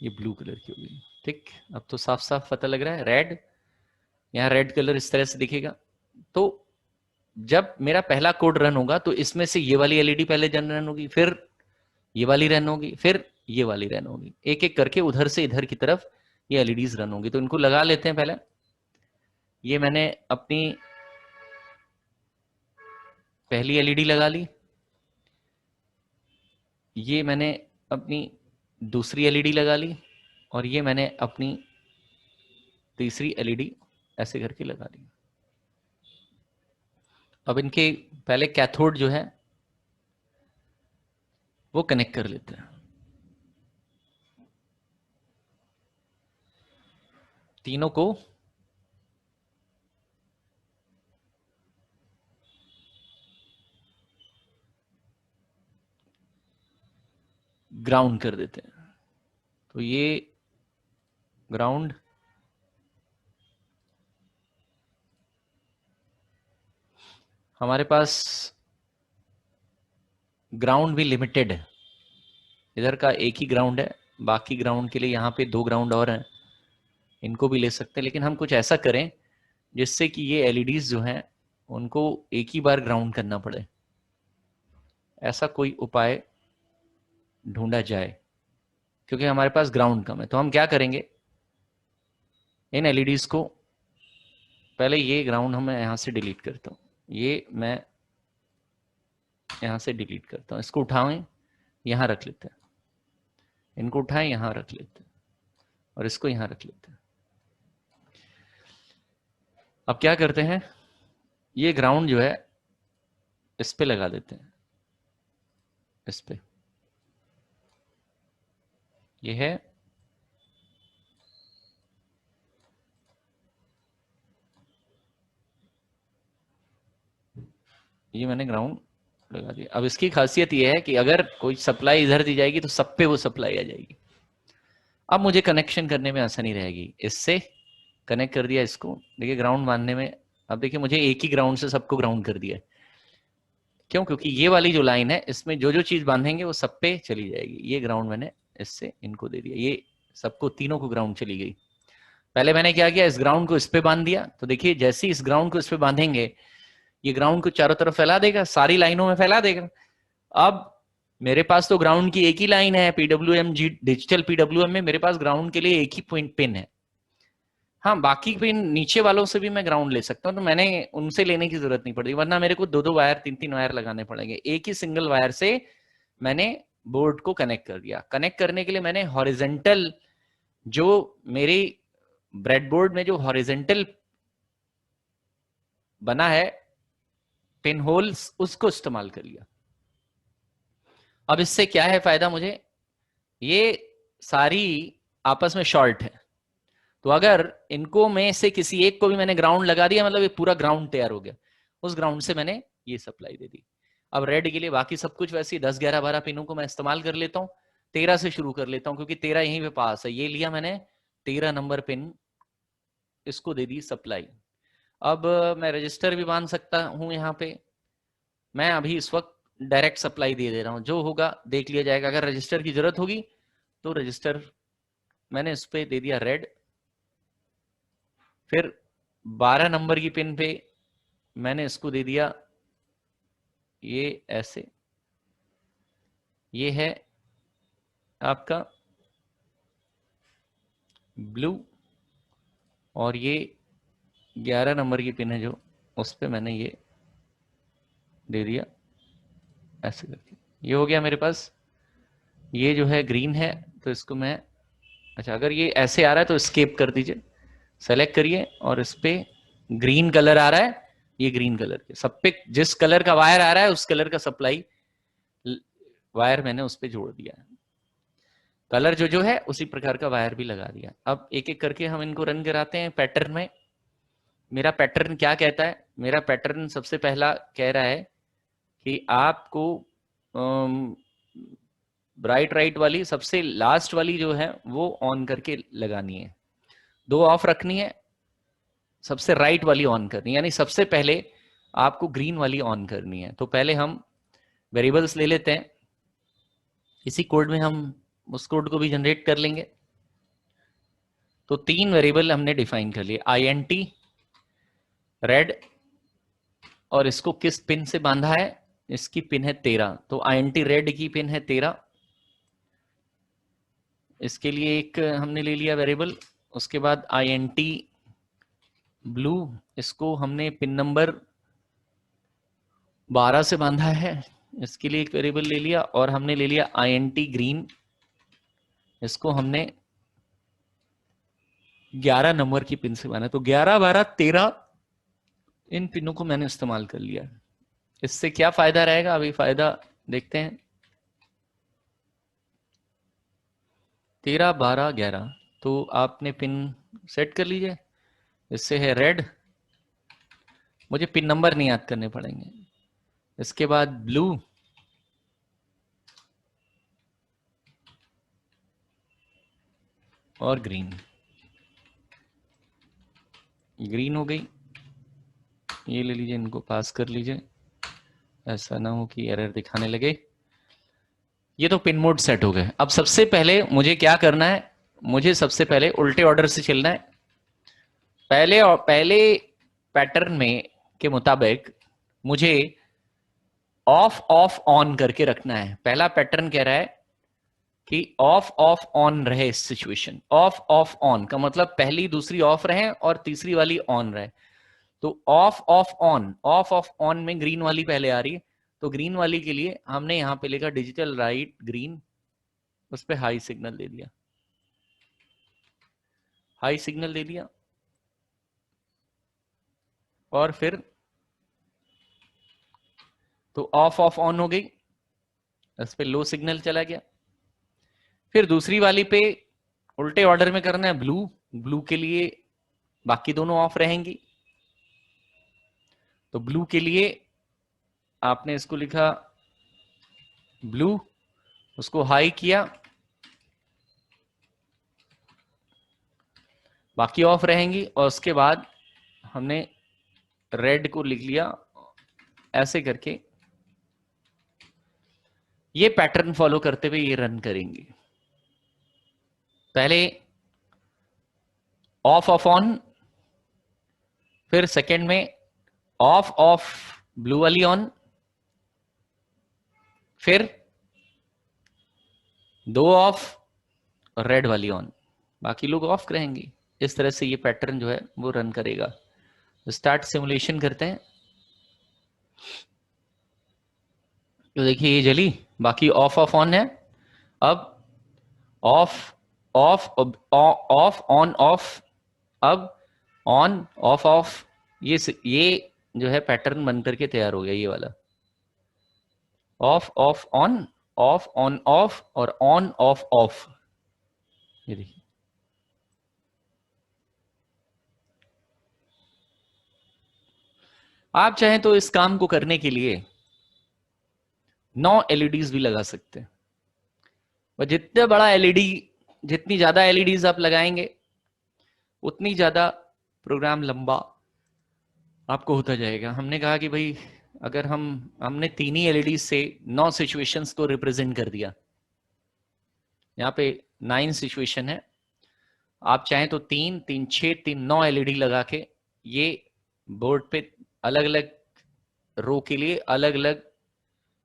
ये ब्लू कलर की होगी। ठीक, अब तो साफ साफ पता लग रहा है। रेड, यहाँ रेड कलर इस तरह से दिखेगा। तो जब मेरा पहला कोड रन होगा तो इसमें से ये वाली एलईडी पहले रन होगी, फिर ये वाली रन होगी, फिर ये वाली रन होगी। एक एक करके उधर से इधर की तरफ ये एलईडीज रन होंगी। तो इनको लगा लेते हैं पहले। ये मैंने अपनी पहली एलईडी लगा ली, ये मैंने अपनी दूसरी एलईडी लगा ली, और ये मैंने अपनी तीसरी एलईडी ऐसे करके लगा ली। अब इनके पहले कैथोड जो है वो कनेक्ट कर लेते हैं। तीनों को ग्राउंड कर देते हैं। तो ये ग्राउंड, हमारे पास ग्राउंड भी लिमिटेड है। इधर का एक ही ग्राउंड है, बाकी ग्राउंड के लिए यहाँ पे 2 ग्राउंड और हैं, इनको भी ले सकते हैं। लेकिन हम कुछ ऐसा करें जिससे कि ये एलईडीज जो हैं उनको एक ही बार ग्राउंड करना पड़े, ऐसा कोई उपाय ढूंढा जाए, क्योंकि हमारे पास ग्राउंड कम है। तो हम क्या करेंगे, इन एलईडीज को पहले, ये ग्राउंड हम यहां से डिलीट करता हूं, ये मैं यहां से डिलीट करता हूं। इसको उठाएं, यहां रख लेते हैं, इनको उठाएं, यहां रख लेते हैं, और इसको यहां रख लेते हैं। अब क्या करते हैं, ये ग्राउंड जो है इस पे लगा देते हैं, इस पे ये है, ये मैंने ग्राउंड लगा दिया। अब इसकी खासियत ये है कि अगर कोई सप्लाई इधर दी जाएगी तो सब पे वो सप्लाई आ जाएगी। अब मुझे कनेक्शन करने में आसानी रहेगी। इससे कनेक्ट कर दिया इसको, देखिए ग्राउंड बांधने में, अब देखिए मुझे एक ही ग्राउंड से सबको ग्राउंड कर दिया। क्यों? क्योंकि ये वाली जो लाइन है इसमें जो जो चीज बांधेंगे वो सब पे चली जाएगी। ये ग्राउंड मैंने इससे इनको दे दिया, ये सबको तीनों को ग्राउंड चली गई। पहले मैंने क्या किया, इस ग्राउंड को इस पे बांध दिया। तो देखिए जैसे ही इस ग्राउंड को इस पे बांधेंगे, ये ग्राउंड को चारों तरफ फैला देगा, सारी लाइनों में फैला देगा। अब मेरे पास तो ग्राउंड की एक ही लाइन है, पीडब्ल्यूएम डिजिटल पीडब्ल्यूएम में मेरे पास ग्राउंड के लिए एक ही पिन है। हाँ, बाकी पिन नीचे वालों से भी मैं ग्राउंड ले सकता हूँ, तो मैंने उनसे लेने की जरूरत नहीं पड़ती, वरना मेरे को 2-2 वायर 3-3 वायर लगाने पड़ेंगे। एक ही सिंगल वायर से मैंने बोर्ड को कनेक्ट कर दिया। कनेक्ट करने के लिए मैंने हॉरिजेंटल, जो मेरी ब्रेडबोर्ड में जो हॉरिजेंटल बना है पिन होल्स, उसको इस्तेमाल कर लिया। अब इससे क्या है फायदा मुझे, ये सारी आपस में शॉर्ट है, तो अगर इनको में से किसी एक को भी मैंने ग्राउंड लगा दिया, मतलब ये पूरा ग्राउंड तैयार हो गया। उस ग्राउंड से मैंने ये सप्लाई दे दी। अब रेड के लिए बाकी सब कुछ वैसे 10, 11, 12 पिनों को मैं इस्तेमाल कर लेता हूँ। 13 से शुरू कर लेता हूँ, क्योंकि 13 यहीं पे पास है। ये लिया मैंने 13 नंबर पिन, इसको दे दी सप्लाई। अब मैं रजिस्टर भी बांध सकता हूँ यहाँ पे। मैं अभी इस वक्त डायरेक्ट सप्लाई दे रहा हूँ, जो होगा देख लिया जाएगा। अगर रजिस्टर की जरूरत होगी तो रजिस्टर मैंने इस पे दे दिया रेड। फिर 12 नंबर की पिन पे मैंने इसको दे दिया ये ऐसे, ये है आपका ब्लू, और ये 11 नंबर की पिन है जो, उस पे मैंने ये दे दिया ऐसे करके। ये हो गया मेरे पास। ये जो है ग्रीन है, तो इसको मैं, अच्छा अगर ये ऐसे आ रहा है तो एस्केप कर दीजिए, सेलेक्ट करिए, और इस पे ग्रीन कलर आ रहा है, ये ग्रीन कलर के सब पे जिस कलर का वायर आ रहा है उस कलर का सप्लाई वायर मैंने उस पे जोड़ दिया है। कलर जो जो है उसी प्रकार का वायर भी लगा दिया। अब एक एक करके हम इनको रन कराते हैं पैटर्न में। मेरा पैटर्न क्या कहता है, मेरा पैटर्न सबसे पहला कह रहा है कि आपको राइट वाली सबसे लास्ट वाली जो है वो ऑन करके लगानी है, 2 ऑफ रखनी है, सबसे राइट वाली ऑन करनी है, यानी सबसे पहले आपको ग्रीन वाली ऑन करनी है। तो पहले हम वेरिएबल्स ले लेते हैं, इसी कोड में हम उस कोड को भी जनरेट कर लेंगे। तो 3 वेरिएबल हमने डिफाइन कर लिए, INT रेड, और इसको किस पिन से बांधा है, इसकी पिन है 13, तो INT रेड की पिन है 13, इसके लिए एक हमने ले लिया वेरिएबल। उसके बाद INT ब्लू, इसको हमने पिन नंबर 12 से बांधा है, इसके लिए एक वेरिएबल ले लिया। और हमने ले लिया INT ग्रीन, इसको हमने 11 नंबर की पिन से बांधा। तो 11, 12, 13 इन पिनों को मैंने इस्तेमाल कर लिया। इससे क्या फायदा रहेगा, अभी फायदा देखते हैं। 13, 12, 11, तो आपने पिन सेट कर लीजिए। इससे है रेड, मुझे पिन नंबर नहीं याद करने पड़ेंगे। इसके बाद ब्लू, और ग्रीन। ग्रीन हो गई, ये ले लीजिए, इनको पास कर लीजिए, ऐसा ना हो कि एरर दिखाने लगे। ये तो पिन मोड सेट हो गए। अब सबसे पहले मुझे क्या करना है, मुझे सबसे पहले उल्टे ऑर्डर से चलना है। पहले पैटर्न में के मुताबिक मुझे ऑफ ऑफ ऑन करके रखना है। पहला पैटर्न कह रहा है कि ऑफ ऑफ ऑन रहे इस सिचुएशन। ऑफ ऑफ ऑन का मतलब पहली दूसरी ऑफ रहे और तीसरी वाली ऑन रहे। तो of of on, of of on में ग्रीन वाली पहले आ रही है, तो ग्रीन वाली के लिए हमने यहां पे लिखा डिजिटल राइट ग्रीन, उस पर हाई सिग्नल दे दिया, हाई सिग्नल दे दिया। और फिर तो ऑफ ऑफ ऑन हो गई, इस पे लो सिग्नल चला गया। फिर दूसरी वाली पे उल्टे ऑर्डर में करना है ब्लू, ब्लू के लिए बाकी दोनों ऑफ रहेंगी। तो ब्लू के लिए आपने इसको लिखा ब्लू, उसको हाई किया, बाकी ऑफ रहेंगी। और उसके बाद हमने रेड को लिख लिया, ऐसे करके ये पैटर्न फॉलो करते हुए ये रन करेंगे। पहले ऑफ ऑफ ऑन, फिर सेकंड में ऑफ ऑफ ब्लू वाली ऑन, फिर 2 ऑफ रेड वाली ऑन, बाकी लोग ऑफ रहेंगी। इस तरह से ये पैटर्न जो है वो रन करेगा। स्टार्ट सिमुलेशन करते हैं। तो देखिए ये जली, बाकी ऑफ ऑफ ऑन है। अब of of of on off, अब ऑन ऑफ ऑफ, ये जो है पैटर्न बन करके तैयार हो गया, ये वाला of of on, of on off, और ऑन ऑफ ऑफ। ये देखिए, आप चाहें तो इस काम को करने के लिए 9 LEDs भी लगा सकते हैं। और जितना बड़ा एलईडी, जितनी ज्यादा एलईडीज आप लगाएंगे उतनी ज्यादा प्रोग्राम लंबा आपको होता जाएगा। हमने कहा कि भाई अगर हमने 3 ही एलईडी से 9 सिचुएशंस को रिप्रेजेंट कर दिया। यहाँ पे 9 सिचुएशन है, आप चाहें तो 3, 3, 6, 3, 9 एलईडी लगा के ये बोर्ड पे अलग अलग रो के लिए अलग अलग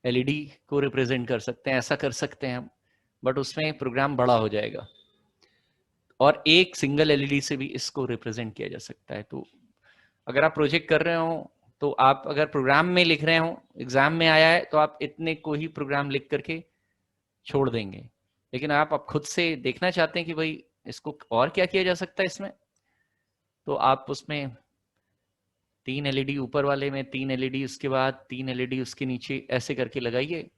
एलईडी को रिप्रेजेंट कर सकते हैं। ऐसा कर सकते हैं हम, बट उसमें प्रोग्राम बड़ा हो जाएगा। और एक सिंगल एलईडी से भी इसको रिप्रेजेंट किया जा सकता है। तो अगर आप प्रोजेक्ट कर रहे हो, तो आप अगर प्रोग्राम में लिख रहे हो, एग्जाम में आया है, तो आप इतने को ही प्रोग्राम लिख करके छोड़ देंगे। लेकिन आप खुद से देखना चाहते हैं कि भाई इसको और क्या किया जा सकता है इसमें, तो आप उसमें 3 एलईडी ऊपर वाले में, 3 एलईडी उसके बाद, 3 एलईडी उसके नीचे, ऐसे करके लगाइए।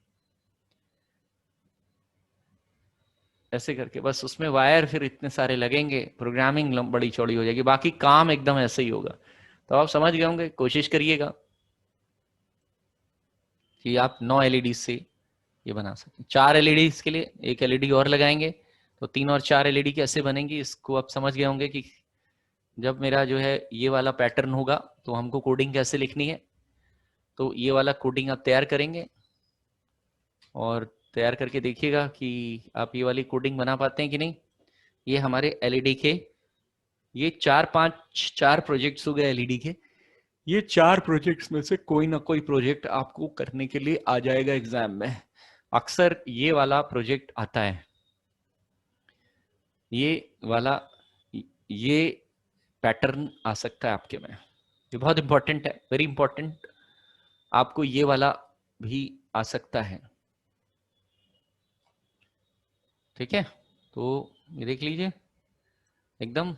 ऐसे करके बस उसमें वायर फिर इतने सारे लगेंगे, प्रोग्रामिंग बड़ी चौड़ी हो जाएगी, बाकी काम एकदम ऐसे ही होगा। तो आप समझ गए होंगे। कोशिश करिएगा कि आप 9 एलईडी से ये बना सकें। 4 एलईडी के लिए 1 एलईडी और लगाएंगे, तो 3 और 4 एलईडी कैसे बनेंगी इसको आप समझ गए होंगे कि जब मेरा जो है ये वाला पैटर्न होगा तो हमको कोडिंग कैसे लिखनी है। तो ये वाला कोडिंग आप तैयार करेंगे और तैयार करके देखिएगा कि आप ये वाली कोडिंग बना पाते हैं कि नहीं। ये हमारे एलईडी के ये चार प्रोजेक्ट्स हो गए एलईडी के। ये 4 प्रोजेक्ट्स में से कोई ना कोई प्रोजेक्ट आपको करने के लिए आ जाएगा एग्जाम में। अक्सर ये वाला प्रोजेक्ट आता है, ये वाला, ये पैटर्न आ सकता है आपके में। ये बहुत इंपॉर्टेंट है, वेरी इंपॉर्टेंट। आपको ये वाला भी आ सकता है, ठीक है। तो ये देख लीजिए एकदम।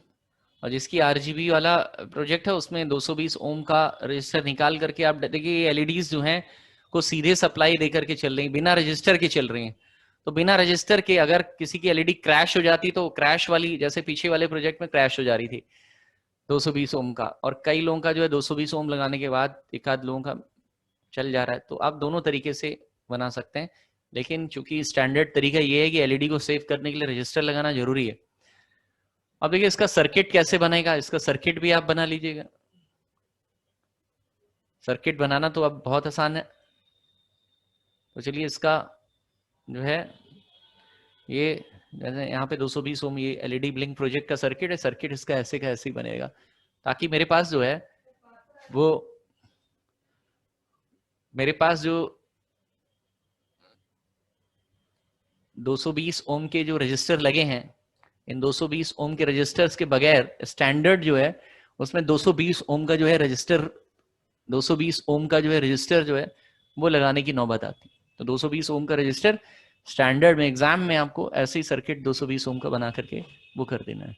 और जिसकी आरजीबी वाला प्रोजेक्ट है उसमें 220 ओम का रजिस्टर निकाल करके आप देखिए, एलईडीज जो हैं को सीधे सप्लाई दे करके चल रही है, बिना रजिस्टर के चल रही हैं। तो बिना रजिस्टर के अगर किसी की एलईडी क्रैश हो जाती तो क्रैश वाली, जैसे पीछे वाले प्रोजेक्ट में क्रैश हो जा रही थी 220 ओम का, और कई लोगों का जो है 220 ओम लगाने के बाद एक आध लोगों का चल जा रहा है। तो आप दोनों तरीके से बना सकते हैं, लेकिन चूंकि स्टैंडर्ड तरीका ये है कि एलईडी को सेव करने के लिए रजिस्टर लगाना जरूरी है। अब देखिए इसका सर्किट कैसे बनेगा, इसका सर्किट भी आप बना लीजिएगा। सर्किट बनाना तो अब बहुत आसान है। तो चलिए इसका जो है, ये जैसे यहाँ पे 220 ओम ये एलईडी ब्लिंक प्रोजेक्ट का सर्किट है। सर्किट इसका ऐसे का ऐसे ही बनेगा, ताकि मेरे पास जो है वो, मेरे पास जो 220 ओम के जो रजिस्टर लगे हैं, इन 220 ओम के रजिस्टर्स के बगैर स्टैंडर्ड जो है उसमें 220 ओम का जो है रजिस्टर, 220 ओम का जो है रजिस्टर जो है वो लगाने की नौबत आती है। तो 220 ओम का रजिस्टर स्टैंडर्ड में एग्जाम में आपको ऐसे ही सर्किट 220 ओम का बना करके वो कर देना है।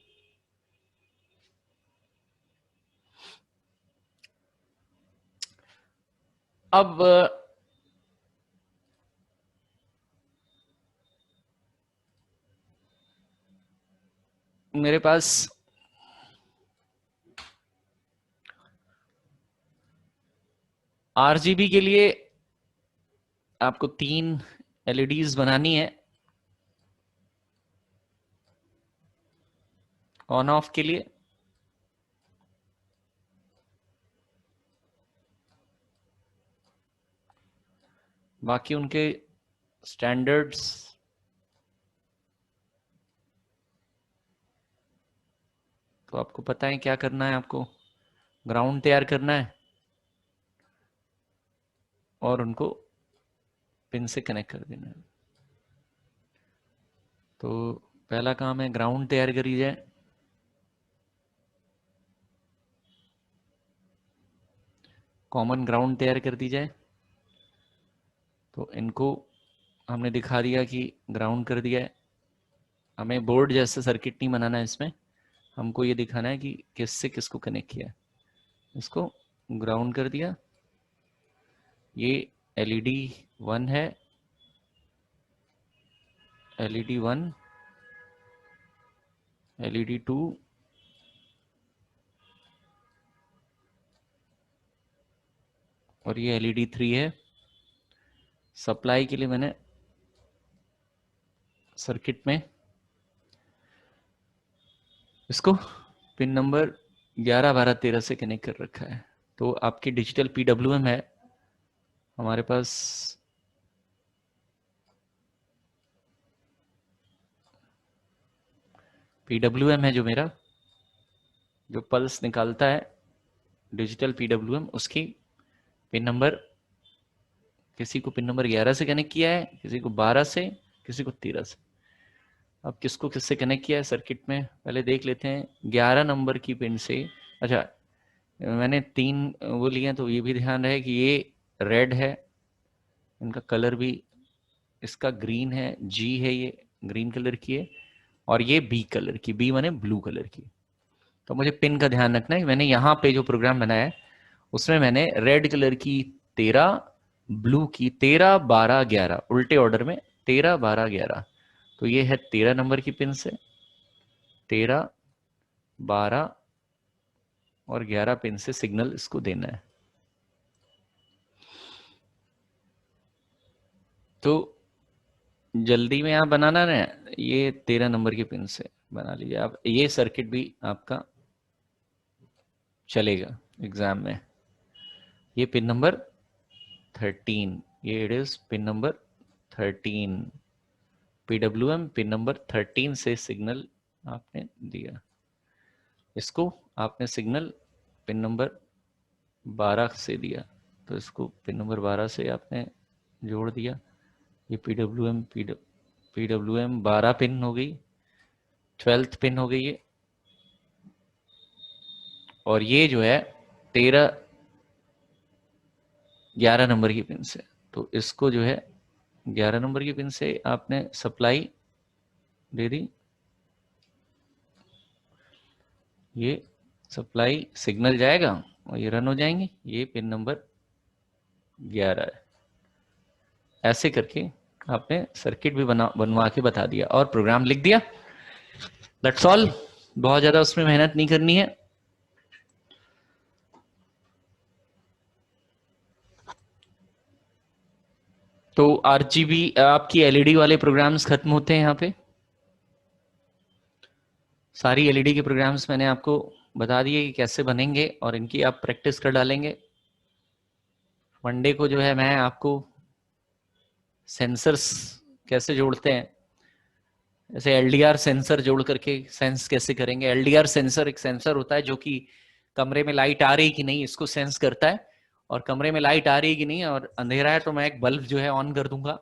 अब मेरे पास आरजीबी के लिए आपको 3 एलईडीज बनानी है ऑन ऑफ के लिए। बाकी उनके स्टैंडर्ड्स तो आपको पता है क्या करना है। आपको ग्राउंड तैयार करना है और उनको पिन से कनेक्ट कर देना है। तो पहला काम है ग्राउंड तैयार करी जाए। कॉमन ग्राउंड तैयार कर दी जाए। तो इनको हमने दिखा दिया कि ग्राउंड कर दिया है। हमें बोर्ड जैसे सर्किट नहीं बनाना है इसमें, हमको ये दिखाना है कि किससे किसको कनेक्ट किया है। इसको ग्राउंड कर दिया। ये एलईडी 1 है, एलईडी 1, एलईडी 2, और ये एलईडी 3 है। सप्लाई के लिए मैंने सर्किट में इसको पिन नंबर 11, 12, 13 से कनेक्ट कर रखा है। तो आपकी डिजिटल पीडब्ल्यूएम है हमारे पास, पीडब्ल्यूएम है जो मेरा, जो पल्स निकालता है डिजिटल पीडब्ल्यूएम, उसकी पिन नंबर, किसी को पिन नंबर 11 से कनेक्ट किया है, किसी को 12 से, किसी को 13 से। अब किसको किससे कनेक्ट किया है सर्किट में पहले देख लेते हैं। 11 नंबर की पिन से, अच्छा मैंने 3 वो लिए हैं, तो ये भी ध्यान रहे कि ये रेड है, इनका कलर भी इसका ग्रीन है, जी है, ये ग्रीन कलर की है, और ये बी कलर की, बी माने ब्लू कलर की। तो मुझे पिन का ध्यान रखना है। मैंने यहाँ पे जो प्रोग्राम बनाया है उसमें मैंने रेड कलर की 13, ब्लू की 13, 12, 11 उल्टे ऑर्डर में 13, 12, 11। तो ये है 13 नंबर की पिन से, 13, 12 और 11 पिन से सिग्नल इसको देना है। तो जल्दी में आप बनाना ना, ये 13 नंबर की पिन से बना लीजिए आप। ये सर्किट भी आपका चलेगा एग्जाम में। ये पिन नंबर 13, ये it is pin number 13, PWM pin number 13 से सिग्नल आपने दिया। इसको आपने सिग्नल पिन नंबर 12 से दिया, तो इसको पिन नंबर 12 से आपने जोड़ दिया। ये PWM 12 पिन हो गई, 12th पिन हो गई है, और ये जो है 11 नंबर की पिन से। तो इसको जो है 11 नंबर की पिन से आपने सप्लाई दे दी। ये सप्लाई सिग्नल जाएगा और ये रन हो जाएंगे। ये पिन नंबर 11 है। ऐसे करके आपने सर्किट भी बनवा के बता दिया और प्रोग्राम लिख दिया। That's all. बहुत ज्यादा उसमें मेहनत नहीं करनी है। तो RGB आपकी LED वाले प्रोग्राम्स खत्म होते हैं। यहाँ पे सारी LED के प्रोग्राम्स मैंने आपको बता दिए कि कैसे बनेंगे और इनकी आप प्रैक्टिस कर डालेंगे। मंडे को जो है मैं आपको सेंसर्स कैसे जोड़ते हैं, जैसे LDR सेंसर जोड़ करके सेंस कैसे करेंगे। LDR सेंसर एक सेंसर होता है जो कि कमरे में लाइट आ रही कि नहीं इसको सेंस करता है, और कमरे में लाइट आ रही कि नहीं और अंधेरा है तो मैं एक बल्ब जो है ऑन कर दूंगा।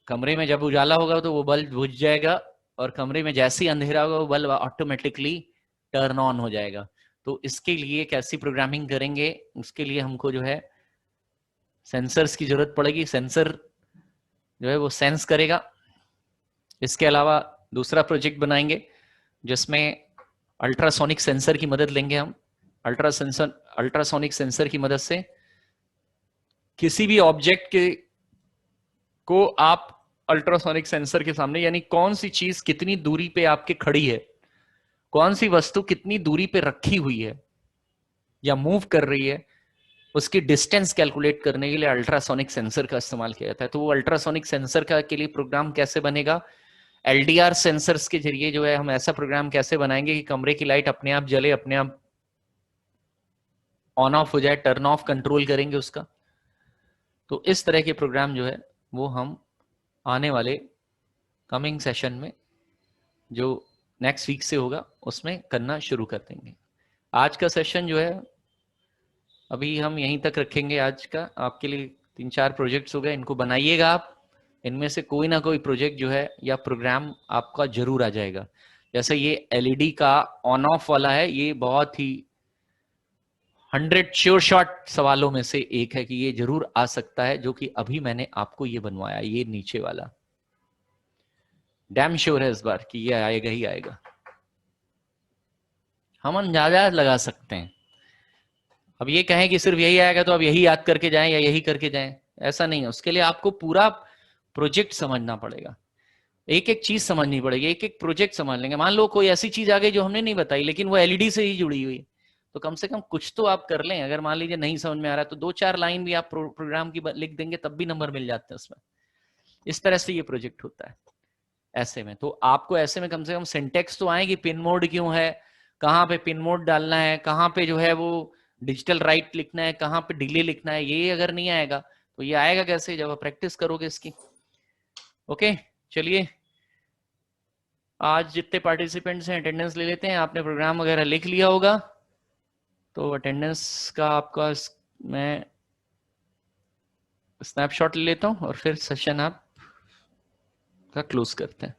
कमरे में जब उजाला होगा तो वो बल्ब बुझ जाएगा, और कमरे में जैसे ही अंधेरा होगा वो बल्ब ऑटोमेटिकली टर्न ऑन हो जाएगा। तो इसके लिए कैसी प्रोग्रामिंग करेंगे, उसके लिए हमको जो है सेंसर्स की जरूरत पड़ेगी। सेंसर जो है वो सेंस करेगा। इसके अलावा दूसरा प्रोजेक्ट बनाएंगे जिसमें अल्ट्रासोनिक सेंसर की मदद लेंगे हम। अल्ट्रासोनिक सेंसर की मदद से किसी भी ऑब्जेक्ट के को आप अल्ट्रासोनिक सेंसर के सामने, यानी कौन सी चीज कितनी दूरी पे आपके खड़ी है, कौन सी वस्तु कितनी दूरी पे रखी हुई है या मूव कर रही है, उसकी डिस्टेंस कैलकुलेट करने के लिए अल्ट्रासोनिक सेंसर का इस्तेमाल किया जाता है। तो वो अल्ट्रासोनिक सेंसर का के लिए प्रोग्राम कैसे बनेगा, LDR सेंसर्स के जरिए जो है हम ऐसा प्रोग्राम कैसे बनाएंगे कि कमरे की लाइट अपने आप जले, अपने आप ऑन ऑफ हो जाए, टर्न ऑफ कंट्रोल करेंगे उसका। तो इस तरह के प्रोग्राम जो है वो हम आने वाले कमिंग सेशन में जो नेक्स्ट वीक से होगा उसमें करना शुरू कर देंगे। आज का सेशन जो है अभी हम यहीं तक रखेंगे। आज का आपके लिए 3-4 प्रोजेक्ट्स हो गए, इनको बनाइएगा आप। इनमें से कोई ना कोई प्रोजेक्ट जो है या प्रोग्राम आपका जरूर आ जाएगा। जैसे ये LED का ऑन ऑफ वाला है, ये बहुत ही 100 श्योर शॉट सवालों में से एक है कि ये जरूर आ सकता है, जो कि अभी मैंने आपको ये बनवाया, ये नीचे वाला डैम श्योर है इस बार कि ये आएगा ही आएगा। हम अंदाजा लगा सकते हैं। अब ये कहें कि सिर्फ यही आएगा तो अब यही याद करके जाएं या यही करके जाएं, ऐसा नहीं है। उसके लिए आपको पूरा प्रोजेक्ट समझना पड़ेगा, एक एक चीज समझनी पड़ेगी, एक एक प्रोजेक्ट समझ लेंगे। मान लो कोई ऐसी चीज आ गई जो हमने नहीं बताई लेकिन वो LED से ही जुड़ी हुई, तो कम से कम कुछ तो आप कर लें। अगर मान लीजिए नहीं समझ में आ रहा है तो 2-4 लाइन भी आप प्रोग्राम की लिख देंगे तब भी नंबर मिल जाते हैं उसमें। इस तरह से ये प्रोजेक्ट होता है। ऐसे में तो आपको ऐसे में कम से कम सिंटेक्स तो आए कि पिन मोड क्यों है, कहाँ पे पिन मोड डालना है, कहाँ पे जो है वो डिजिटल राइट लिखना है, कहाँ पे डिले लिखना है। ये अगर नहीं आएगा तो ये आएगा कैसे, जब आप प्रैक्टिस करोगे इसकी। ओके, चलिए आज जितने पार्टिसिपेंट्स हैं अटेंडेंस ले लेते हैं। आपने प्रोग्राम वगैरह लिख लिया होगा तो अटेंडेंस का आपका मैं स्नैपशॉट ले लेता हूं और फिर सेशन आप का क्लोज करते हैं।